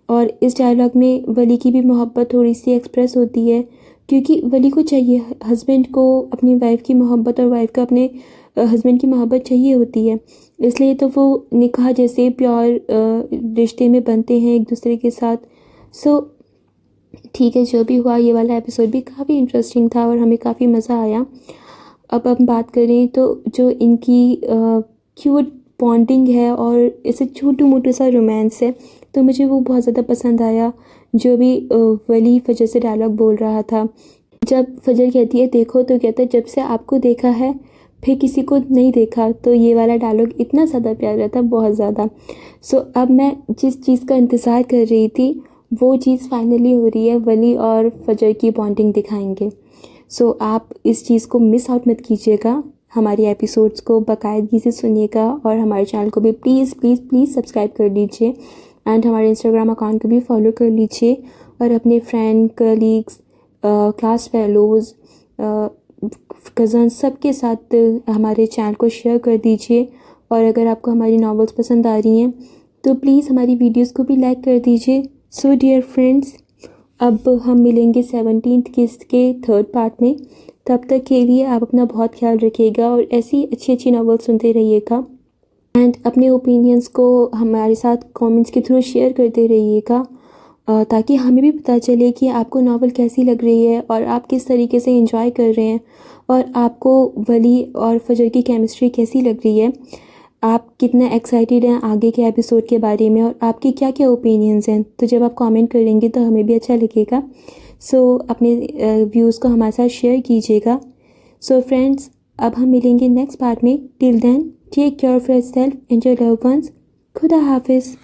اور اس ڈائلاگ میں ولی کی بھی محبت تھوڑی سی ایکسپریس ہوتی ہے، کیونکہ ولی کو چاہیے، ہسبینڈ کو اپنی وائف کی محبت اور وائف کا اپنے ہسبینڈ کی محبت چاہیے ہوتی ہے، اس لیے تو وہ نکاح جیسے پیور رشتے میں بنتے ہیں ایک دوسرے کے ساتھ۔ سو ٹھیک ہے، جو بھی ہوا، یہ والا ایپیسوڈ بھی کافی انٹرسٹنگ تھا اور ہمیں کافی مزہ آیا۔ اب ہم بات کریں تو جو ان کی کیوٹ بانڈنگ ہے اور اسے چھوٹو موٹو سا رومانس ہے، تو مجھے وہ بہت زیادہ پسند آیا، جو بھی ولی فجر سے ڈائلاگ بول رہا تھا، جب فجر کہتی ہے دیکھو، تو کہتا ہے جب سے آپ کو دیکھا ہے پھر کسی کو نہیں دیکھا، تو یہ والا ڈائلاگ اتنا زیادہ پیارا تھا، بہت زیادہ۔ سو اب میں جس چیز کا انتظار کر رہی تھی وہ چیز فائنلی ہو رہی ہے، ولی اور فجر کی بانڈنگ دکھائیں گے، سو آپ اس چیز کو مس آؤٹ مت کیجیے گا، ہماری ایپیسوڈس کو باقاعدگی سے سنیے گا، اور ہمارے چینل کو بھی پلیز پلیز پلیز سبسکرائب کر لیجیے، اینڈ ہمارے انسٹاگرام اکاؤنٹ کو بھی فالو کر لیجیے، اور اپنے friend, colleagues, class fellows, cousins, سب کے ساتھ ہمارے چینل کو شیئر کر دیجیے، اور اگر آپ کو ہماری ناولس پسند آ رہی ہیں تو پلیز ہماری ویڈیوز کو بھی لائک کر دیجیے۔ سو ڈیئر فرینڈس، اب ہم ملیں گے 17th قسط کے 3rd پارٹ میں، تب تک کے لیے آپ اپنا بہت خیال رکھیے گا اور ایسی اچھی اچھی ناول سنتے رہیے گا، اینڈ اپنے اوپینینس کو ہمارے ساتھ کامنٹس کے تھرو شیئر کرتے رہیے گا، تاکہ ہمیں بھی پتہ چلے کہ آپ کو ناول کیسی لگ رہی ہے اور آپ کس طریقے سے انجوائے کر رہے ہیں، اور آپ کو ولی اور فجر کی کیمسٹری کیسی لگ رہی ہے، آپ کتنا ایکسائٹیڈ ہیں آگے کے ایپیسوڈ کے بارے میں، اور آپ کی کیا کیا اوپینینز ہیں۔ تو جب آپ کامنٹ کریں گے تو ہمیں بھی اچھا لگے گا، سو اپنے ویوز کو ہمارے ساتھ شیئر کیجیے گا۔ سو فرینڈس، اب ہم ملیں گے نیکسٹ پارٹ میں۔ Till then take care of yourself and your loved ones. خدا حافظ۔